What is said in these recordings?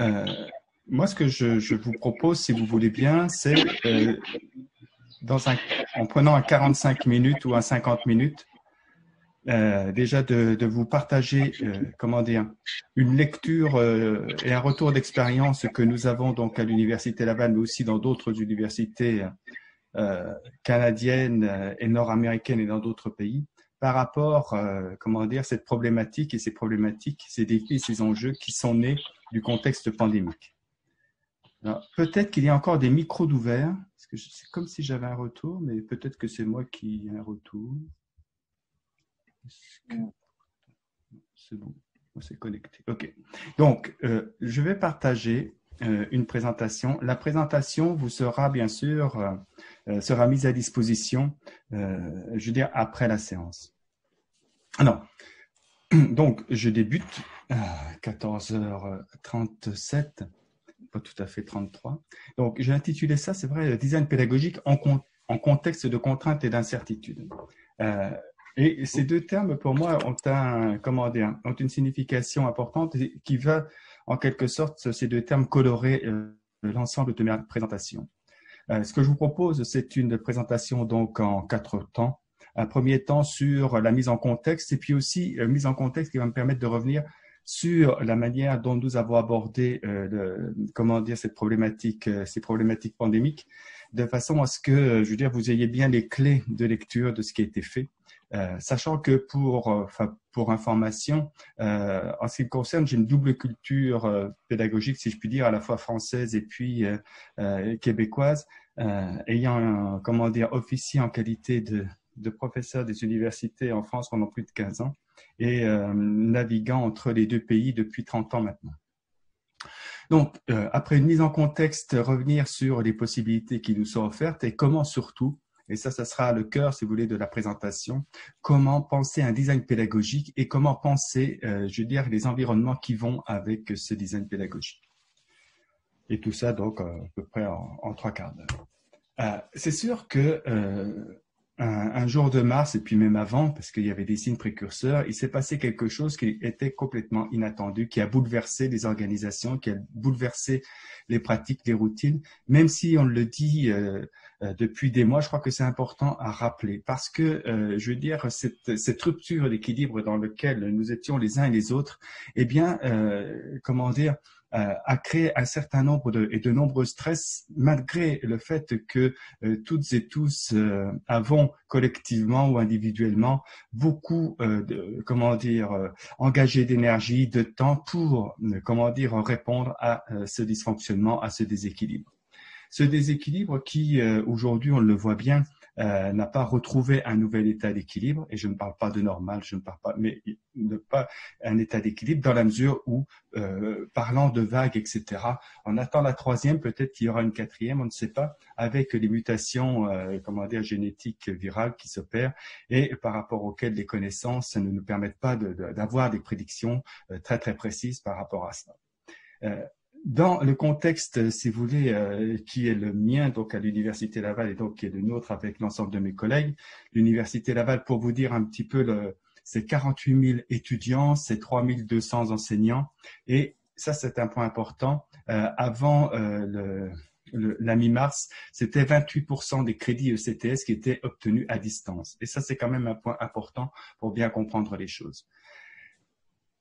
euh, moi, ce que je vous propose, si vous voulez bien, c'est en prenant un 45 minutes ou un 50 minutes, déjà de vous partager, comment dire, une lecture et un retour d'expérience que nous avons donc à l'Université Laval, mais aussi dans d'autres universités canadiennes et nord-américaines et dans d'autres pays, par rapport, comment dire, cette problématique et ces problématiques, ces défis et ces enjeux qui sont nés du contexte pandémique. Peut-être qu'il y a encore des micros d'ouvert, parce que c'est comme si j'avais un retour, mais peut-être que c'est moi qui ai un retour. C'est bon, c'est connecté. OK. Donc, je vais partager une présentation. La présentation vous sera bien sûr sera mise à disposition, je veux dire, après la séance. Alors, donc, je débute à 14h37, pas tout à fait 33. Donc, j'ai intitulé ça, c'est vrai, design pédagogique en contexte de contraintes et d'incertitudes. Et ces deux termes, pour moi, ont ont une signification importante qui va, en quelque sorte, ces deux termes colorer l'ensemble de ma présentation. Ce que je vous propose, c'est une présentation donc en 4 temps. Un premier temps sur la mise en contexte et puis aussi mise en contexte qui va me permettre de revenir sur la manière dont nous avons abordé ces problématiques pandémiques, de façon à ce que, je veux dire, vous ayez bien les clés de lecture de ce qui a été fait. Sachant que pour information, en ce qui me concerne, j'ai une double culture pédagogique, si je puis dire, à la fois française et puis québécoise, ayant officié en qualité de professeur des universités en France pendant plus de 15 ans et naviguant entre les deux pays depuis 30 ans maintenant. Donc, après une mise en contexte, revenir sur les possibilités qui nous sont offertes et comment surtout, et ça sera le cœur, si vous voulez, de la présentation, comment penser un design pédagogique et comment penser, je veux dire, les environnements qui vont avec ce design pédagogique. Et tout ça, donc, à peu près en 3/4 d'heure. C'est sûr que un jour de mars, et puis même avant, parce qu'il y avait des signes précurseurs, il s'est passé quelque chose qui était complètement inattendu, qui a bouleversé les organisations, qui a bouleversé les pratiques, les routines, même si on le dit depuis des mois, je crois que c'est important à rappeler, parce que, je veux dire, cette rupture d'équilibre dans laquelle nous étions les uns et les autres, eh bien, a créé un certain nombre de nombreux stress, malgré le fait que toutes et tous avons collectivement ou individuellement beaucoup engagé d'énergie, de temps pour répondre à ce dysfonctionnement, à ce déséquilibre. Ce déséquilibre qui, aujourd'hui, on le voit bien, n'a pas retrouvé un nouvel état d'équilibre, et je ne parle pas de normal, je ne parle pas, mais pas un état d'équilibre dans la mesure où, parlant de vagues, etc., on attend la troisième, peut-être qu'il y aura une quatrième, on ne sait pas, avec les mutations, génétiques virales qui s'opèrent et par rapport auxquelles les connaissances ne nous permettent pas d'avoir des prédictions très très précises par rapport à ça. Dans le contexte, si vous voulez, qui est le mien, donc à l'Université Laval et donc qui est le nôtre avec l'ensemble de mes collègues, l'Université Laval, pour vous dire un petit peu, c'est 48 000 étudiants, c'est 3 200 enseignants, et ça c'est un point important. Avant la mi-mars, c'était 28% des crédits ECTS qui étaient obtenus à distance, et ça c'est quand même un point important pour bien comprendre les choses.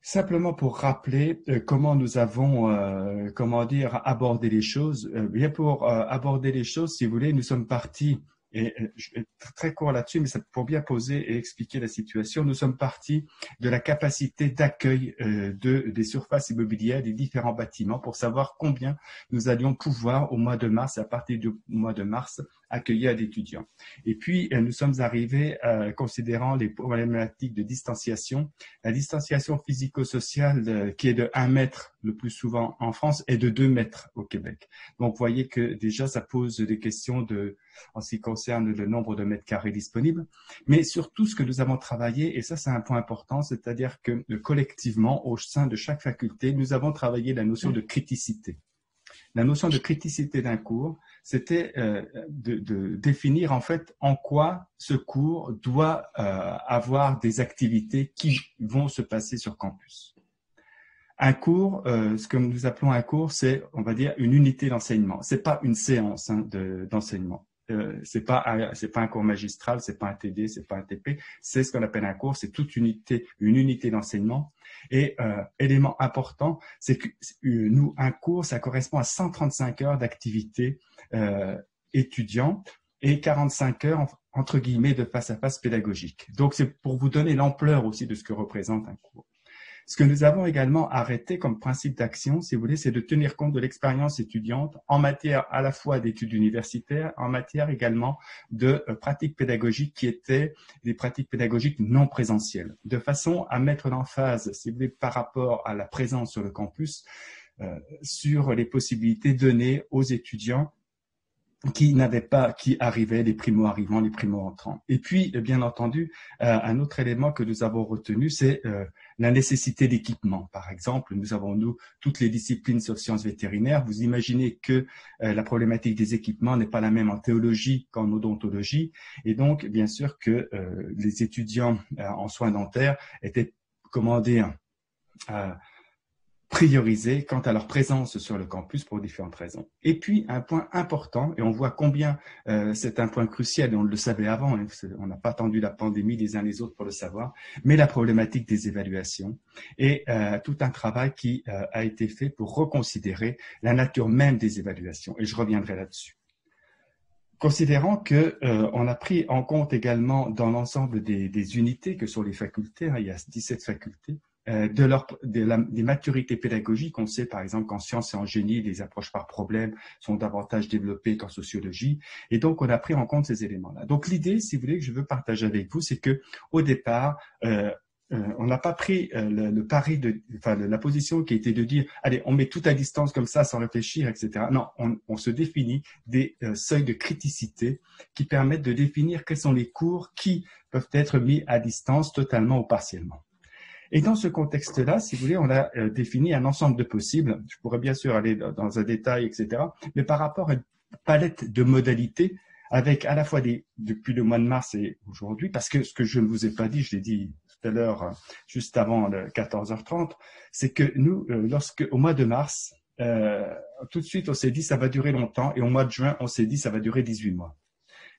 Simplement pour rappeler comment nous avons, abordé les choses. Bien pour aborder les choses, si vous voulez, nous sommes partis, et je vais être très court là-dessus, mais c'est pour bien poser et expliquer la situation. Nous sommes partis de la capacité d'accueil des surfaces immobilières des différents bâtiments pour savoir combien nous allions pouvoir au mois de mars, à partir du mois de mars, accueillir d'étudiants. Et puis, nous sommes arrivés, considérant les problématiques de distanciation, la distanciation physico-sociale qui est de 1 mètre le plus souvent en France et de 2 mètres au Québec. Donc, vous voyez que déjà, ça pose des questions en ce qui concerne le nombre de mètres carrés disponibles. Mais surtout, ce que nous avons travaillé, et ça, c'est un point important, c'est-à-dire que collectivement, au sein de chaque faculté, nous avons travaillé la notion de criticité. La notion de criticité d'un cours, c'était de définir en fait en quoi ce cours doit avoir des activités qui vont se passer sur campus. Un cours, ce que nous appelons un cours, c'est, on va dire, une unité d'enseignement. C'est pas une séance d'enseignement. C'est pas un cours magistral, c'est pas un TD, c'est pas un TP. C'est ce qu'on appelle un cours. C'est toute une unité d'enseignement. Et élément important, c'est que nous, un cours, ça correspond à 135 heures d'activité étudiante et 45 heures entre guillemets de face-à-face pédagogique. Donc, c'est pour vous donner l'ampleur aussi de ce que représente un cours. Ce que nous avons également arrêté comme principe d'action, si vous voulez, c'est de tenir compte de l'expérience étudiante en matière à la fois d'études universitaires, en matière également de pratiques pédagogiques qui étaient des pratiques pédagogiques non présentielles, de façon à mettre l'emphase, si vous voulez, par rapport à la présence sur le campus, sur les possibilités données aux étudiants qui arrivaient, les primo-arrivants, les primo-entrants. Et puis, bien entendu, un autre élément que nous avons retenu, c'est la nécessité d'équipement. Par exemple, nous avons, toutes les disciplines sur sciences vétérinaires. Vous imaginez que la problématique des équipements n'est pas la même en théologie qu'en odontologie. Et donc, bien sûr que les étudiants en soins dentaires étaient, comment dire, priorisés quant à leur présence sur le campus pour différentes raisons. Et puis, un point important, et on voit combien c'est un point crucial, et on le savait avant, hein, on n'a pas attendu la pandémie les uns les autres pour le savoir, mais la problématique des évaluations et tout un travail qui a été fait pour reconsidérer la nature même des évaluations. Et je reviendrai là-dessus. Considérant que on a pris en compte également dans l'ensemble des unités que sont les facultés, hein, il y a 17 facultés, des maturités pédagogiques. On sait par exemple qu'en sciences et en génie, les approches par problème sont davantage développées qu'en sociologie. Et donc, on a pris en compte ces éléments-là. Donc, l'idée, si vous voulez, que je veux partager avec vous, c'est que au départ, on n'a pas pris le pari la position qui était de dire, allez, on met tout à distance comme ça sans réfléchir, etc. Non, on se définit des seuils de criticité qui permettent de définir quels sont les cours qui peuvent être mis à distance totalement ou partiellement. Et dans ce contexte-là, si vous voulez, on a défini un ensemble de possibles. Je pourrais bien sûr aller dans un détail, etc. Mais par rapport à une palette de modalités, avec à la fois depuis le mois de mars et aujourd'hui, parce que ce que je ne vous ai pas dit, je l'ai dit tout à l'heure, juste avant le 14h30, c'est que nous, au mois de mars, tout de suite, on s'est dit ça va durer longtemps, et au mois de juin, on s'est dit ça va durer 18 mois.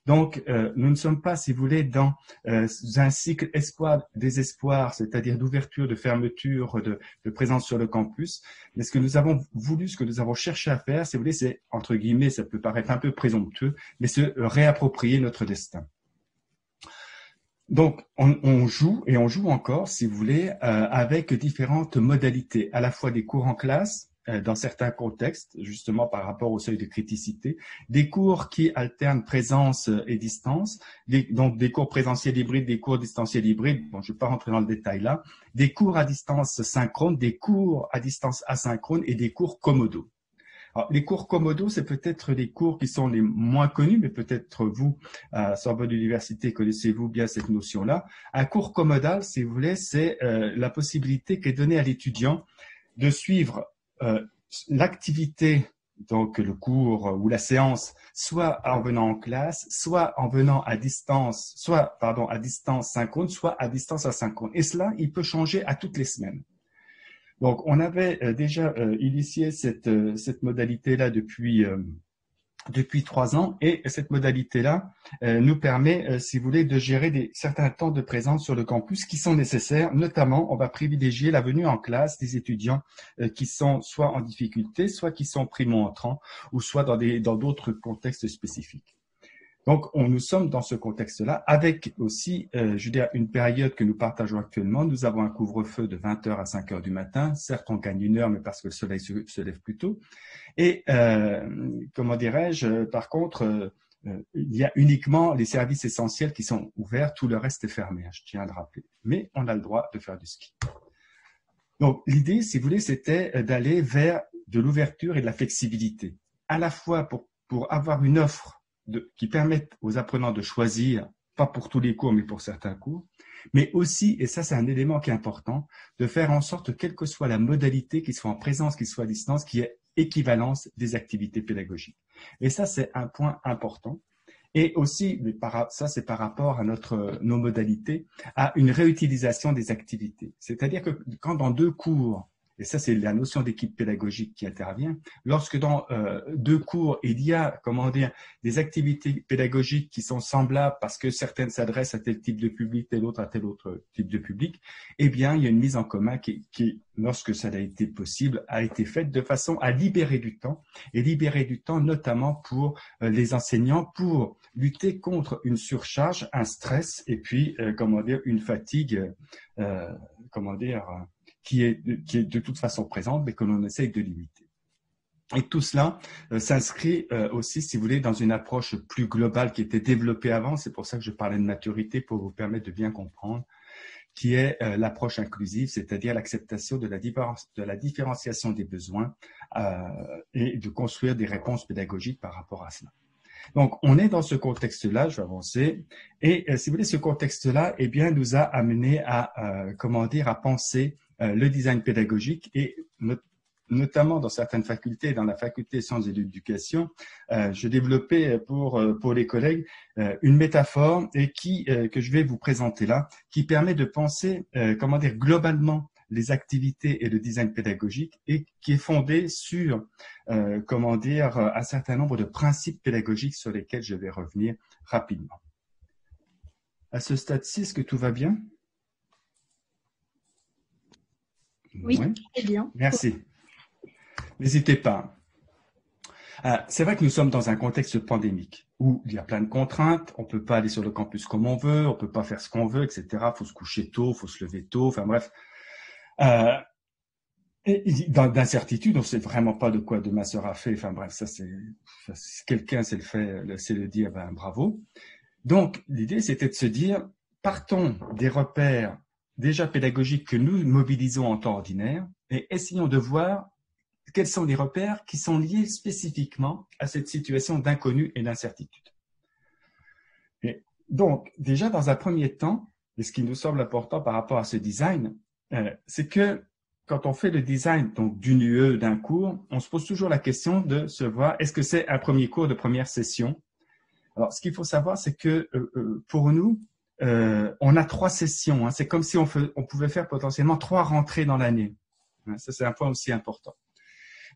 Donc, nous ne sommes pas, si vous voulez, dans un cycle espoir-désespoir, c'est-à-dire d'ouverture, de fermeture, de présence sur le campus. Mais ce que nous avons voulu, ce que nous avons cherché à faire, si vous voulez, c'est, entre guillemets, ça peut paraître un peu présomptueux, mais se réapproprier notre destin. Donc, on joue, et on joue encore, si vous voulez, avec différentes modalités, à la fois des cours en classe, dans certains contextes, justement par rapport au seuil de criticité, des cours qui alternent présence et distance, donc des cours présentiels hybrides, des cours distanciels hybrides, bon, je ne vais pas rentrer dans le détail là, des cours à distance synchrone, des cours à distance asynchrone et des cours commodo. Alors, les cours commodo, c'est peut-être les cours qui sont les moins connus, mais peut-être vous, à Sorbonne Université, connaissez-vous bien cette notion-là. Un cours commodal, si vous voulez, c'est la possibilité qui est donnée à l'étudiant de suivre l'activité, donc le cours ou la séance, soit en venant en classe, soit en venant à distance, à distance synchrone, soit à distance asynchrone. Et cela, il peut changer à toutes les semaines. Donc, on avait déjà initié cette modalité-là depuis 3 ans, et cette modalité-là nous permet, si vous voulez, de gérer certains temps de présence sur le campus qui sont nécessaires. Notamment, on va privilégier la venue en classe des étudiants qui sont soit en difficulté, soit qui sont primo-entrants, ou soit dans d'autres contextes spécifiques. Donc, nous sommes dans ce contexte-là, avec aussi, je veux dire, une période que nous partageons actuellement. Nous avons un couvre-feu de 20h à 5h du matin. Certes, on gagne 1 heure, mais parce que le soleil se lève plus tôt. Et, comment dirais-je, par contre, il y a uniquement les services essentiels qui sont ouverts, tout le reste est fermé, je tiens à le rappeler. Mais on a le droit de faire du ski. Donc, l'idée, si vous voulez, c'était d'aller vers de l'ouverture et de la flexibilité, à la fois pour avoir une offre qui permettent aux apprenants de choisir, pas pour tous les cours, mais pour certains cours, mais aussi, et ça c'est un élément qui est important, de faire en sorte, quelle que soit la modalité, qu'il soit en présence, qu'il soit à distance, qu'il y ait équivalence des activités pédagogiques. Et ça, c'est un point important. Et aussi, ça c'est par rapport à nos modalités, à une réutilisation des activités. C'est-à-dire que quand dans 2 cours, et ça c'est la notion d'équipe pédagogique qui intervient, lorsque dans deux cours, il y a, comment dire, des activités pédagogiques qui sont semblables parce que certaines s'adressent à tel type de public, tel autre à tel autre type de public, eh bien, il y a une mise en commun qui lorsque ça a été possible, a été faite de façon à libérer du temps, et libérer du temps notamment pour les enseignants, pour lutter contre une surcharge, un stress, et puis, comment dire, une fatigue, comment dire, qui est de toute façon présente, mais que l'on essaye de limiter. Et tout cela s'inscrit aussi, si vous voulez, dans une approche plus globale qui était développée avant. C'est pour ça que je parlais de maturité, pour vous permettre de bien comprendre, qui est l'approche inclusive, c'est-à-dire l'acceptation de la différenciation des besoins et de construire des réponses pédagogiques par rapport à cela. Donc, on est dans ce contexte-là, je vais avancer, et si vous voulez, ce contexte-là, eh bien, nous a amené à, comment dire, à penser le design pédagogique, et notamment dans certaines facultés, dans la faculté des sciences de l'éducation, je développais pour les collègues une métaphore et que je vais vous présenter là, qui permet de penser, comment dire, globalement les activités et le design pédagogique, et qui est fondée sur, comment dire, un certain nombre de principes pédagogiques sur lesquels je vais revenir rapidement. À ce stade-ci, est-ce que tout va bien? Oui, très bien. Merci. N'hésitez pas. C'est vrai que nous sommes dans un contexte pandémique où il y a plein de contraintes, on ne peut pas aller sur le campus comme on veut, on ne peut pas faire ce qu'on veut, etc. Il faut se coucher tôt, il faut se lever tôt, enfin bref. D'incertitude, on ne sait vraiment pas de quoi demain sera fait, enfin bref, ça c'est, si quelqu'un sait le dire, ben bravo. Donc l'idée c'était de se dire, partons des repères déjà pédagogiques que nous mobilisons en temps ordinaire et essayons de voir quels sont les repères qui sont liés spécifiquement à cette situation d'inconnu et d'incertitude. Et donc, déjà dans un premier temps, et ce qui nous semble important par rapport à ce design, c'est que quand on fait le design donc d'une UE, d'un cours, on se pose toujours la question de se voir, est-ce que c'est un premier cours de première session? Alors, ce qu'il faut savoir, c'est que pour nous, on a 3 sessions. Hein. C'est comme si on pouvait faire potentiellement 3 rentrées dans l'année. Hein, ça, c'est un point aussi important.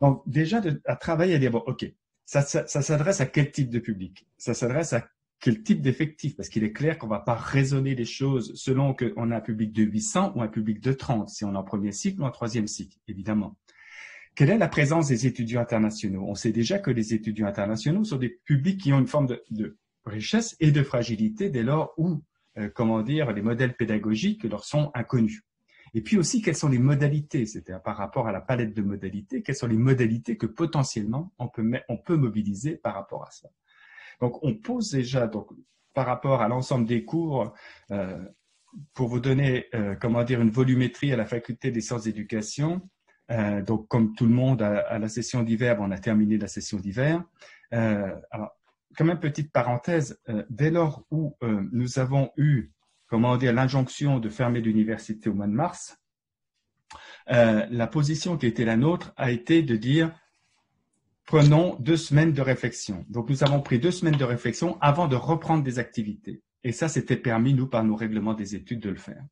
Donc, déjà, à travailler, à dire, bon, OK, ça s'adresse à quel type de public? Ça s'adresse à quel type d'effectif? Parce qu'il est clair qu'on ne va pas raisonner les choses selon qu'on a un public de 800 ou un public de 30, si on est en premier cycle ou en troisième cycle, évidemment. Quelle est la présence des étudiants internationaux? On sait déjà que les étudiants internationaux sont des publics qui ont une forme de richesse et de fragilité dès lors où, comment dire, les modèles pédagogiques leur sont inconnus. Et puis aussi, quelles sont les modalités, c'est-à-dire par rapport à la palette de modalités, quelles sont les modalités que potentiellement on peut mobiliser par rapport à ça. Donc, on pose déjà, donc, par rapport à l'ensemble des cours, pour vous donner, comment dire, une volumétrie à la faculté des sciences d'éducation. Donc, comme tout le monde, à la session d'hiver, on a terminé la session d'hiver. Alors, comme une petite parenthèse, dès lors où nous avons eu, comment dire, l'injonction de fermer l'université au mois de mars, la position qui était la nôtre a été de dire prenons 2 semaines de réflexion. Donc, nous avons pris 2 semaines de réflexion avant de reprendre des activités. Et ça, c'était permis, nous, par nos règlements des études, de le faire.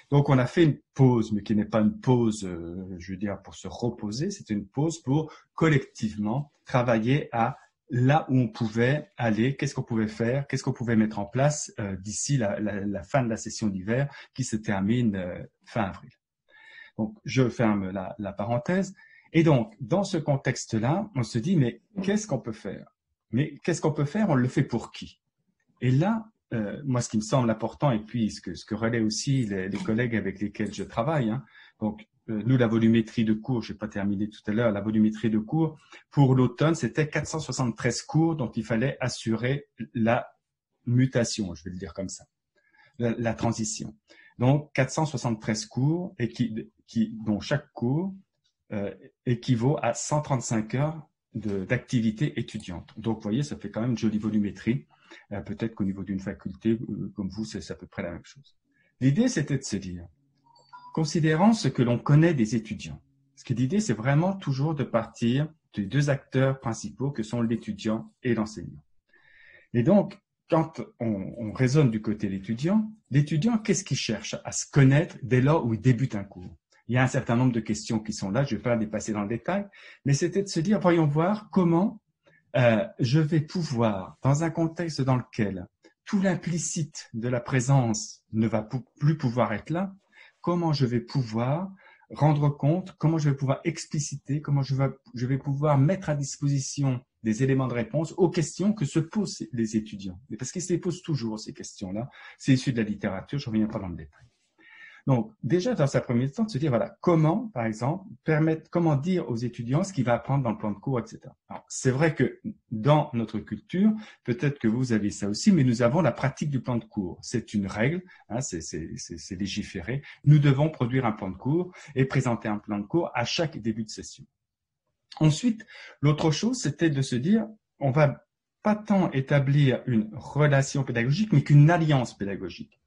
Donc, on a fait une pause, mais qui n'est pas une pause, je veux dire, pour se reposer, c'est une pause pour collectivement travailler à là où on pouvait aller, qu'est-ce qu'on pouvait faire, qu'est-ce qu'on pouvait mettre en place d'ici la fin de la session d'hiver qui se termine fin avril. Donc, je ferme la parenthèse. Et donc, dans ce contexte-là, on se dit, mais qu'est-ce qu'on peut faire? Mais qu'est-ce qu'on peut faire? On le fait pour qui? Et là, moi, ce qui me semble important, et puis ce que relaient aussi les collègues avec lesquels je travaille, hein, donc nous, la volumétrie de cours, je n'ai pas terminé tout à l'heure, la volumétrie de cours, pour l'automne, c'était 473 cours dont il fallait assurer la mutation, je vais le dire comme ça, la transition. Donc, 473 cours, et dont chaque cours équivaut à 135 heures d'activité étudiante. Donc, vous voyez, ça fait quand même une jolie volumétrie. Peut-être qu'au niveau d'une faculté comme vous, c'est à peu près la même chose. L'idée, c'était de se dire, considérant ce que l'on connaît des étudiants, parce que l'idée, c'est vraiment toujours de partir des 2 acteurs principaux que sont l'étudiant et l'enseignant. Et donc, quand on raisonne du côté de l'étudiant, qu'est-ce qu'il cherche à se connaître dès lors où il débute un cours? Il y a un certain nombre de questions qui sont là, je ne vais pas les passer dans le détail, mais c'était de se dire, voyons voir comment je vais pouvoir, dans un contexte dans lequel tout l'implicite de la présence ne va plus pouvoir être là, comment je vais pouvoir rendre compte, comment je vais pouvoir expliciter, comment je vais pouvoir mettre à disposition des éléments de réponse aux questions que se posent les étudiants. Parce qu'ils se les posent toujours, ces questions-là. C'est issu de la littérature, je ne reviens pas dans le détail. Donc, déjà, dans sa première temps, de se dire, voilà, comment, par exemple, comment dire aux étudiants ce qu'il va apprendre dans le plan de cours, etc. Alors, c'est vrai que dans notre culture, peut-être que vous avez ça aussi, mais nous avons la pratique du plan de cours. C'est une règle, hein, c'est légiféré. Nous devons produire un plan de cours et présenter un plan de cours à chaque début de session. Ensuite, l'autre chose, c'était de se dire, on va pas tant établir une relation pédagogique, mais qu'une alliance pédagogique.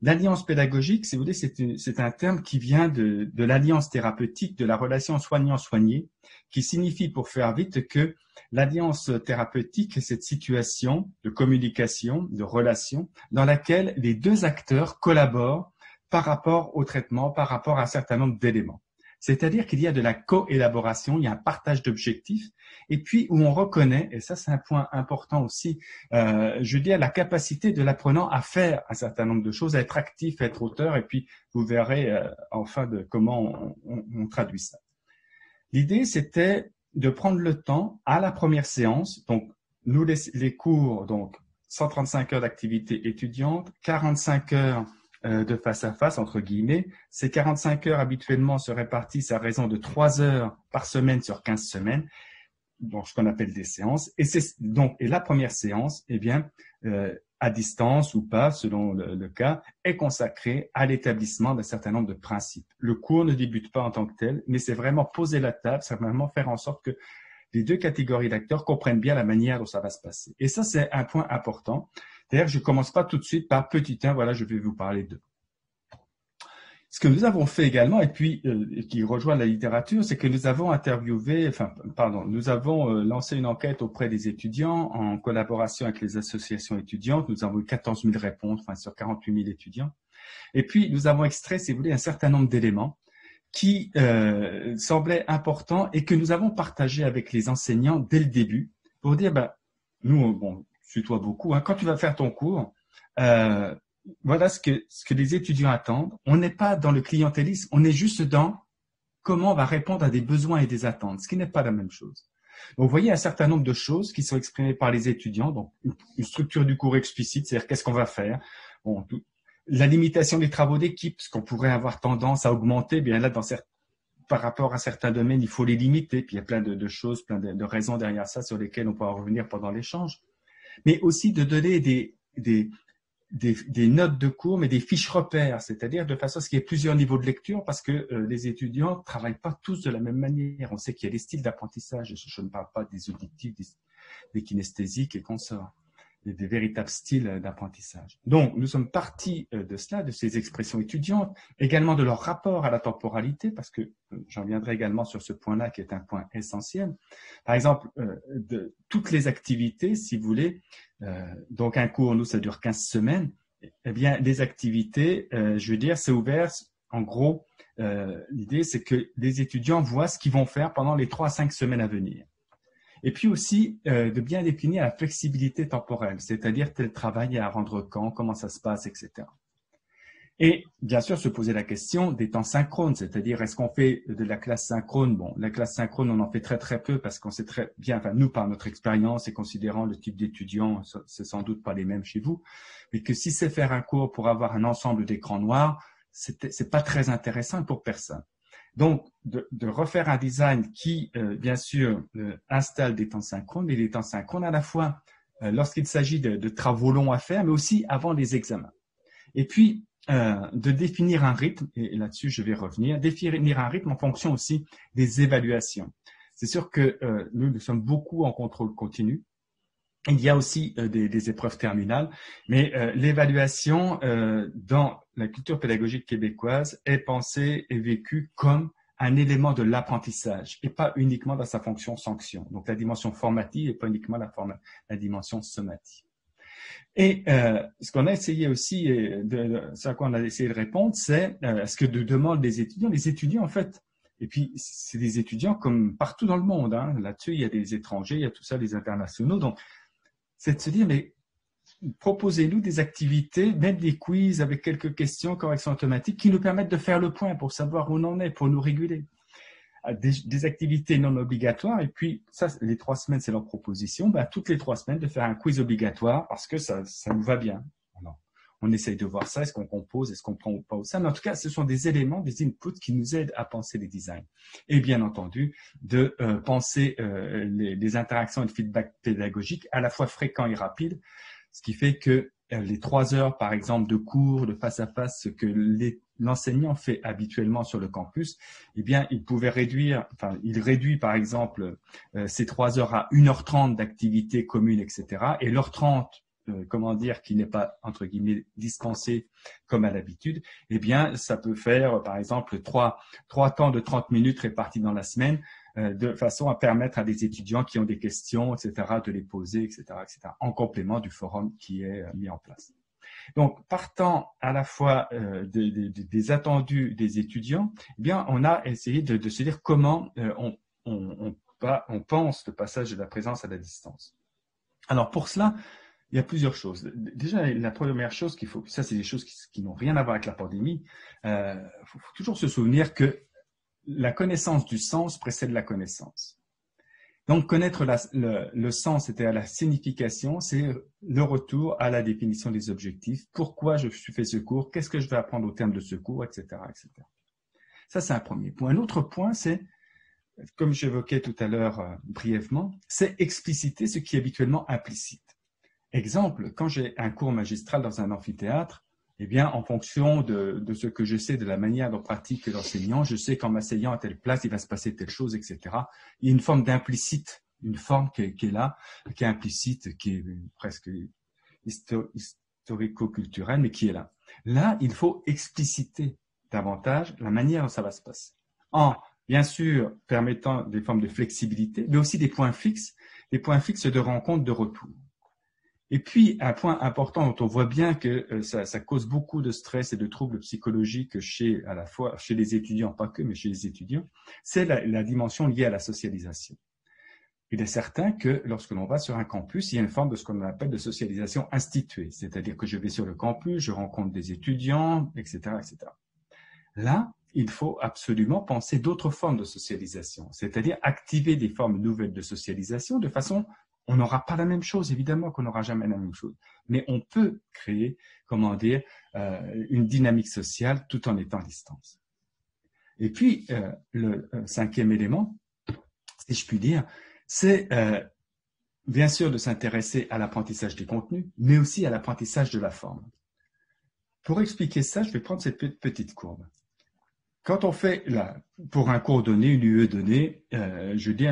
L'alliance pédagogique, si vous voulez, c'est un terme qui vient de l'alliance thérapeutique, de la relation soignant-soigné, qui signifie, pour faire vite, que l'alliance thérapeutique est cette situation de communication, de relation, dans laquelle les deux acteurs collaborent par rapport au traitement, par rapport à un certain nombre d'éléments. C'est-à-dire qu'il y a de la co-élaboration, il y a un partage d'objectifs, et puis où on reconnaît, et ça c'est un point important aussi, je dis la capacité de l'apprenant à faire un certain nombre de choses, à être actif, à être auteur, et puis vous verrez enfin de comment on traduit ça. L'idée c'était de prendre le temps à la première séance, donc nous les cours, donc 135 heures d'activité étudiante, 45 heures de face à face, entre guillemets. Ces 45 heures habituellement se répartissent à raison de 3 heures par semaine sur 15 semaines, donc ce qu'on appelle des séances. Et la première séance, eh bien, à distance ou pas, selon le cas, est consacrée à l'établissement d'un certain nombre de principes. Le cours ne débute pas en tant que tel, mais c'est vraiment poser la table, c'est vraiment faire en sorte que les deux catégories d'acteurs comprennent bien la manière dont ça va se passer. Et ça, c'est un point important. D'ailleurs, je ne commence pas tout de suite par petit 1, voilà, je vais vous parler d'eux. Ce que nous avons fait également, et puis qui rejoint la littérature, c'est que nous avons nous avons lancé une enquête auprès des étudiants en collaboration avec les associations étudiantes. Nous avons eu 14 000 réponses, sur 48 000 étudiants. Et puis, nous avons extrait, si vous voulez, un certain nombre d'éléments qui semblaient importants et que nous avons partagés avec les enseignants dès le début pour dire, nous, bon, je tutoie beaucoup, hein, quand tu vas faire ton cours, voilà ce que les étudiants attendent. On n'est pas dans le clientélisme, on est juste dans comment on va répondre à des besoins et des attentes, ce qui n'est pas la même chose. Donc, vous voyez un certain nombre de choses qui sont exprimées par les étudiants, donc une structure du cours explicite, c'est-à-dire qu'est-ce qu'on va faire. Bon, la limitation des travaux d'équipe, ce qu'on pourrait avoir tendance à augmenter, bien là, par rapport à certains domaines, il faut les limiter, puis il y a plein de choses, plein de raisons derrière ça sur lesquelles on pourra revenir pendant l'échange. Mais aussi de donner des notes de cours, mais des fiches repères, c'est-à-dire de façon à ce qu'il y ait plusieurs niveaux de lecture, parce que les étudiants ne travaillent pas tous de la même manière. On sait qu'il y a des styles d'apprentissage, je ne parle pas des auditifs, des kinesthésiques et consorts, des véritables styles d'apprentissage. Donc, nous sommes partis de cela, de ces expressions étudiantes, également de leur rapport à la temporalité, parce que j'en viendrai également sur ce point-là qui est un point essentiel. Par exemple, de toutes les activités, si vous voulez, donc un cours, nous, ça dure 15 semaines, eh bien, les activités, je veux dire, c'est ouvert, en gros, l'idée, c'est que les étudiants voient ce qu'ils vont faire pendant les 3 à 5 semaines à venir. Et puis aussi, de bien définir la flexibilité temporelle, c'est-à-dire tel travail à rendre quand, comment ça se passe, etc. Et bien sûr, se poser la question des temps synchrones, c'est-à-dire est-ce qu'on fait de la classe synchrone? Bon, la classe synchrone, on en fait très très peu parce qu'on sait très bien, enfin nous, par notre expérience et considérant le type d'étudiants, c'est sans doute pas les mêmes chez vous, mais que si c'est faire un cours pour avoir un ensemble d'écrans noirs, c'est pas très intéressant pour personne. Donc, de refaire un design qui, bien sûr, installe des temps synchrones, et des temps synchrones à la fois lorsqu'il s'agit de travaux longs à faire, mais aussi avant les examens. Et puis, de définir un rythme, et là-dessus je vais revenir, définir un rythme en fonction aussi des évaluations. C'est sûr que nous sommes beaucoup en contrôle continu. Il y a aussi des épreuves terminales, mais l'évaluation dans la culture pédagogique québécoise est pensée et vécue comme un élément de l'apprentissage et pas uniquement dans sa fonction sanction. Donc la dimension formative et pas uniquement la dimension sommative. Et ce qu'on a essayé aussi, ce à quoi on a essayé de répondre, c'est ce que demandent les étudiants. Les étudiants, en fait, et puis c'est des étudiants comme partout dans le monde. Hein. Là-dessus, il y a des étrangers, il y a tout ça, les internationaux. Donc, c'est de se dire, mais proposez-nous des activités, même des quiz avec quelques questions, corrections automatiques, qui nous permettent de faire le point pour savoir où on en est, pour nous réguler. Des activités non obligatoires, et puis ça, les 3 semaines, c'est leur proposition, toutes les 3 semaines de faire un quiz obligatoire parce que ça nous va bien. Alors, on essaye de voir ça, est-ce qu'on compose, est-ce qu'on prend ou pas ça, mais en tout cas, ce sont des éléments, des inputs qui nous aident à penser les designs. Et bien entendu, de penser les interactions et le feedback pédagogique à la fois fréquents et rapides, ce qui fait que les 3 heures, par exemple, de cours, de face à face, ce que l'enseignant fait habituellement sur le campus, eh bien, il réduit, par exemple, ces 3 heures à 1h30 d'activité commune, etc. Et l'heure 30, qui n'est pas, entre guillemets, dispensé comme à l'habitude, eh bien, ça peut faire, par exemple, 3 temps de 30 minutes répartis dans la semaine, de façon à permettre à des étudiants qui ont des questions, etc., de les poser, etc., en complément du forum qui est mis en place. Donc, partant à la fois des attendus des étudiants, eh bien, on a essayé de se dire comment on pense le passage de la présence à la distance. Alors, pour cela, il y a plusieurs choses. Déjà, la première chose qu'il faut, ça c'est des choses qui n'ont rien à voir avec la pandémie, faut toujours se souvenir que la connaissance du sens précède la connaissance. Donc, connaître le sens, c'est-à-dire la signification, c'est le retour à la définition des objectifs. Pourquoi je fais ce cours? Qu'est-ce que je vais apprendre au terme de ce cours, etc., etc. Ça, c'est un premier point. Un autre point, c'est, comme j'évoquais tout à l'heure brièvement, c'est expliciter ce qui est habituellement implicite. Exemple, quand j'ai un cours magistral dans un amphithéâtre, eh bien, en fonction de ce que je sais, de la manière dont pratique l'enseignant, je sais qu'en m'asseyant à telle place, il va se passer telle chose, etc. Il y a une forme d'implicite, une forme qui est là, qui est implicite, qui est presque historico-culturelle, mais qui est là. Là, il faut expliciter davantage la manière dont ça va se passer. En, bien sûr, permettant des formes de flexibilité, mais aussi des points fixes de rencontre, de retour. Et puis, un point important dont on voit bien que ça cause beaucoup de stress et de troubles psychologiques à la fois chez les étudiants, pas que, mais chez les étudiants, c'est la dimension liée à la socialisation. Il est certain que lorsque l'on va sur un campus, il y a une forme de ce qu'on appelle de socialisation instituée, c'est-à-dire que je vais sur le campus, je rencontre des étudiants, etc., etc. Là, il faut absolument penser d'autres formes de socialisation, c'est-à-dire activer des formes nouvelles de socialisation de façon... On n'aura pas la même chose, évidemment qu'on n'aura jamais la même chose, mais on peut créer, une dynamique sociale tout en étant à distance. Et puis, le 5e élément, si je puis dire, c'est bien sûr de s'intéresser à l'apprentissage des contenus, mais aussi à l'apprentissage de la forme. Pour expliquer ça, je vais prendre cette petite courbe. Quand on fait, pour un cours donné, une UE donnée, je dis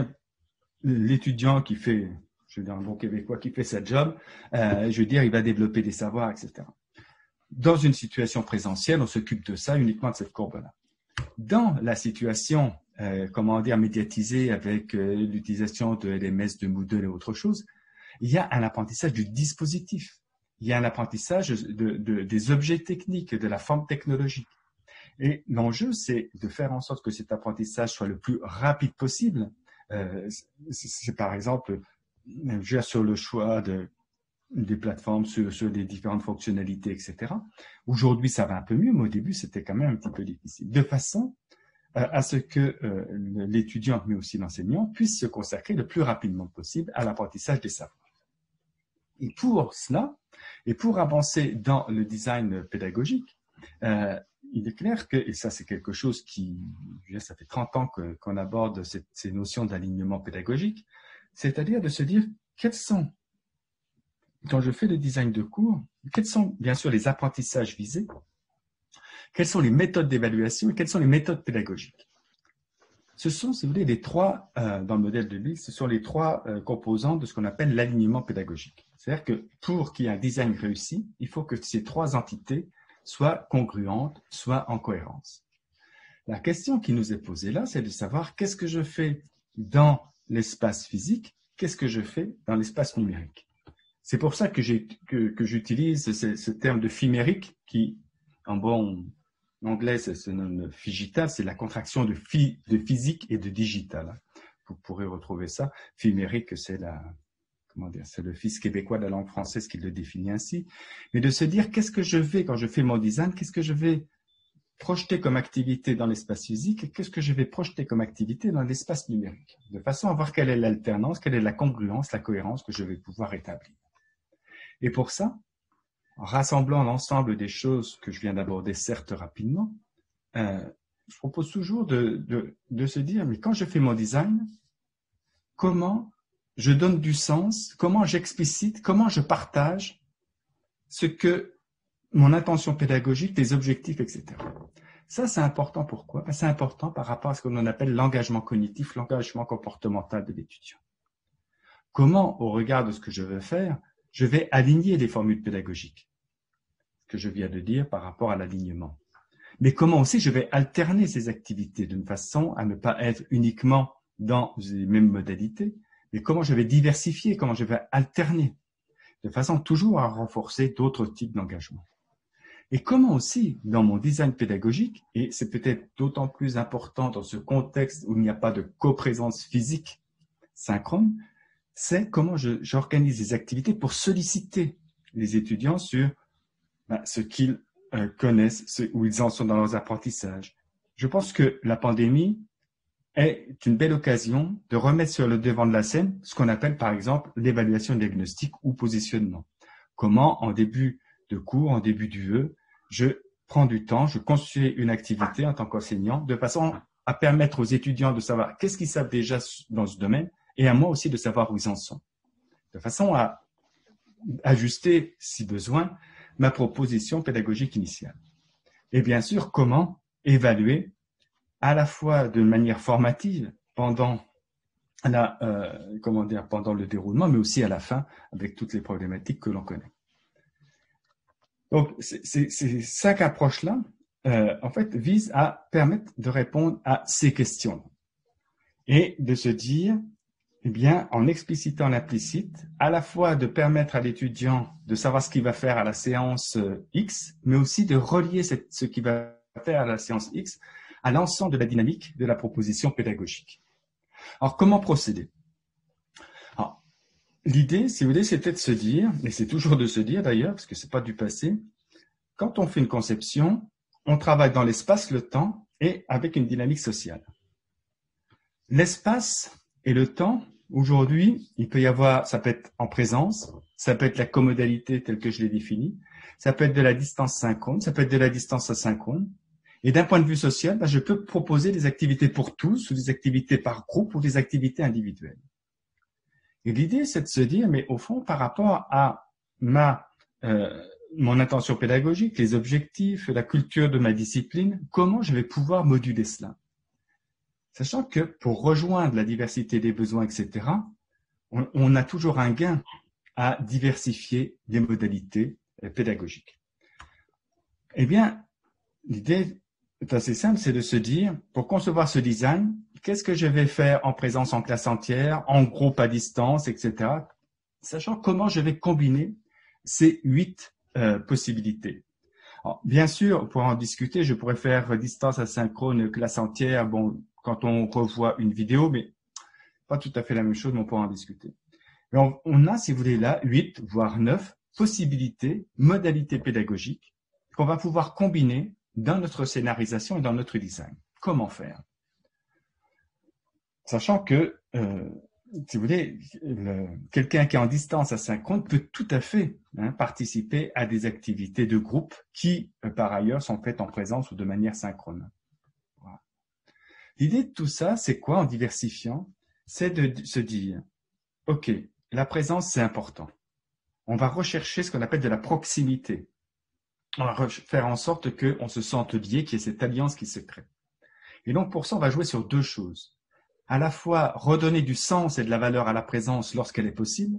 l'étudiant qui fait... je veux dire un bon québécois qui fait sa job, il va développer des savoirs, etc. Dans une situation présentielle, on s'occupe de ça, uniquement de cette courbe-là. Dans la situation, médiatisée avec l'utilisation de LMS, de Moodle et autre chose, il y a un apprentissage du dispositif. Il y a un apprentissage des objets techniques, de la forme technologique. Et l'enjeu, c'est de faire en sorte que cet apprentissage soit le plus rapide possible. C'est par exemple... sur le choix des plateformes, sur les différentes fonctionnalités, etc. Aujourd'hui, ça va un peu mieux, mais au début, c'était quand même un petit peu difficile. De façon à ce que l'étudiant, mais aussi l'enseignant, puisse se consacrer le plus rapidement possible à l'apprentissage des savoirs. Et pour cela, et pour avancer dans le design pédagogique, il est clair que, et ça c'est quelque chose ça fait 30 ans qu'on aborde ces notions d'alignement pédagogique, c'est-à-dire de se dire quand je fais le design de cours, quels sont bien sûr les apprentissages visés, quelles sont les méthodes d'évaluation et quelles sont les méthodes pédagogiques. Ce sont, si vous voulez, dans le modèle de Lille, ce sont les 3 composants de ce qu'on appelle l'alignement pédagogique. C'est-à-dire que pour qu'il y ait un design réussi, il faut que ces 3 entités soient congruentes, soient en cohérence. La question qui nous est posée là, c'est de savoir qu'est-ce que je fais dans l'espace physique, qu'est-ce que je fais dans l'espace numérique. C'est pour ça que j'utilise ce terme de phimérique qui, en bon anglais, se nomme figital, c'est la contraction de physique et de digital. Vous pourrez retrouver ça. Phimérique, c'est c'est le fils québécois de la langue française qui le définit ainsi. Mais de se dire, qu'est-ce que je vais, quand je fais mon design, qu'est-ce que je vais projeter comme activité dans l'espace physique et qu'est-ce que je vais projeter comme activité dans l'espace numérique, de façon à voir quelle est l'alternance, quelle est la congruence, la cohérence que je vais pouvoir établir. Et pour ça, en rassemblant l'ensemble des choses que je viens d'aborder, certes rapidement, je propose toujours de se dire, mais quand je fais mon design, comment je donne du sens, comment j'explicite, comment je partage ce que mon intention pédagogique, les objectifs, etc. Ça, c'est important. Pourquoi? C'est important par rapport à ce que l'on appelle l'engagement cognitif, l'engagement comportemental de l'étudiant. Comment, au regard de ce que je veux faire, je vais aligner les formules pédagogiques, ce que je viens de dire par rapport à l'alignement. Mais comment aussi je vais alterner ces activités d'une façon à ne pas être uniquement dans les mêmes modalités, mais comment je vais diversifier, comment je vais alterner, de façon toujours à renforcer d'autres types d'engagement. Et comment aussi, dans mon design pédagogique, et c'est peut-être d'autant plus important dans ce contexte où il n'y a pas de coprésence physique synchrone, c'est comment j'organise des activités pour solliciter les étudiants sur ce qu'ils connaissent, où ils en sont dans leurs apprentissages. Je pense que la pandémie est une belle occasion de remettre sur le devant de la scène ce qu'on appelle par exemple l'évaluation diagnostique ou positionnement. Comment, en début de cours, en début d'UE, je prends du temps, je construis une activité en tant qu'enseignant de façon à permettre aux étudiants de savoir qu'est-ce qu'ils savent déjà dans ce domaine et à moi aussi de savoir où ils en sont, de façon à ajuster, si besoin, ma proposition pédagogique initiale. Et bien sûr, comment évaluer à la fois de manière formative pendant pendant le déroulement, mais aussi à la fin avec toutes les problématiques que l'on connaît. Donc, ces 5 approches-là, en fait, visent à permettre de répondre à ces questions et de se dire, eh bien, en explicitant l'implicite, à la fois de permettre à l'étudiant de savoir ce qu'il va faire à la séance X, mais aussi de relier ce qu'il va faire à la séance X à l'ensemble de la dynamique de la proposition pédagogique. Alors, comment procéder? L'idée, si vous voulez, c'était de se dire, et c'est toujours de se dire d'ailleurs, parce que c'est pas du passé, quand on fait une conception, on travaille dans l'espace, le temps et avec une dynamique sociale. L'espace et le temps, aujourd'hui, il peut y avoir, ça peut être en présence, ça peut être la comodalité telle que je l'ai définie, ça peut être de la distance synchrone, ça peut être de la distance asynchrone. Et d'un point de vue social, je peux proposer des activités pour tous, ou des activités par groupe, ou des activités individuelles. Et l'idée, c'est de se dire, mais au fond, par rapport à mon intention pédagogique, les objectifs, la culture de ma discipline, comment je vais pouvoir moduler cela? Sachant que pour rejoindre la diversité des besoins, etc., on a toujours un gain à diversifier les modalités pédagogiques. Eh bien, l'idée est assez simple, c'est de se dire, pour concevoir ce design, qu'est-ce que je vais faire en présence en classe entière, en groupe à distance, etc., sachant comment je vais combiner ces 8 possibilités. Alors, bien sûr, on pourra en discuter, je pourrais faire distance asynchrone, classe entière, bon, quand on revoit une vidéo, mais pas tout à fait la même chose, mais on pourra en discuter. Mais on a, si vous voulez, là, 8, voire 9 possibilités, modalités pédagogiques qu'on va pouvoir combiner dans notre scénarisation et dans notre design. Comment faire? Sachant que, si vous voulez, quelqu'un qui est en distance asynchrone peut tout à fait participer à des activités de groupe qui, par ailleurs, sont faites en présence ou de manière synchrone. Voilà. L'idée de tout ça, c'est quoi en diversifiant? C'est de se dire, OK, la présence, c'est important. On va rechercher ce qu'on appelle de la proximité. On va faire en sorte qu'on se sente lié, qu'il y ait cette alliance qui se crée. Et donc, pour ça, on va jouer sur 2 choses. À la fois, redonner du sens et de la valeur à la présence lorsqu'elle est possible,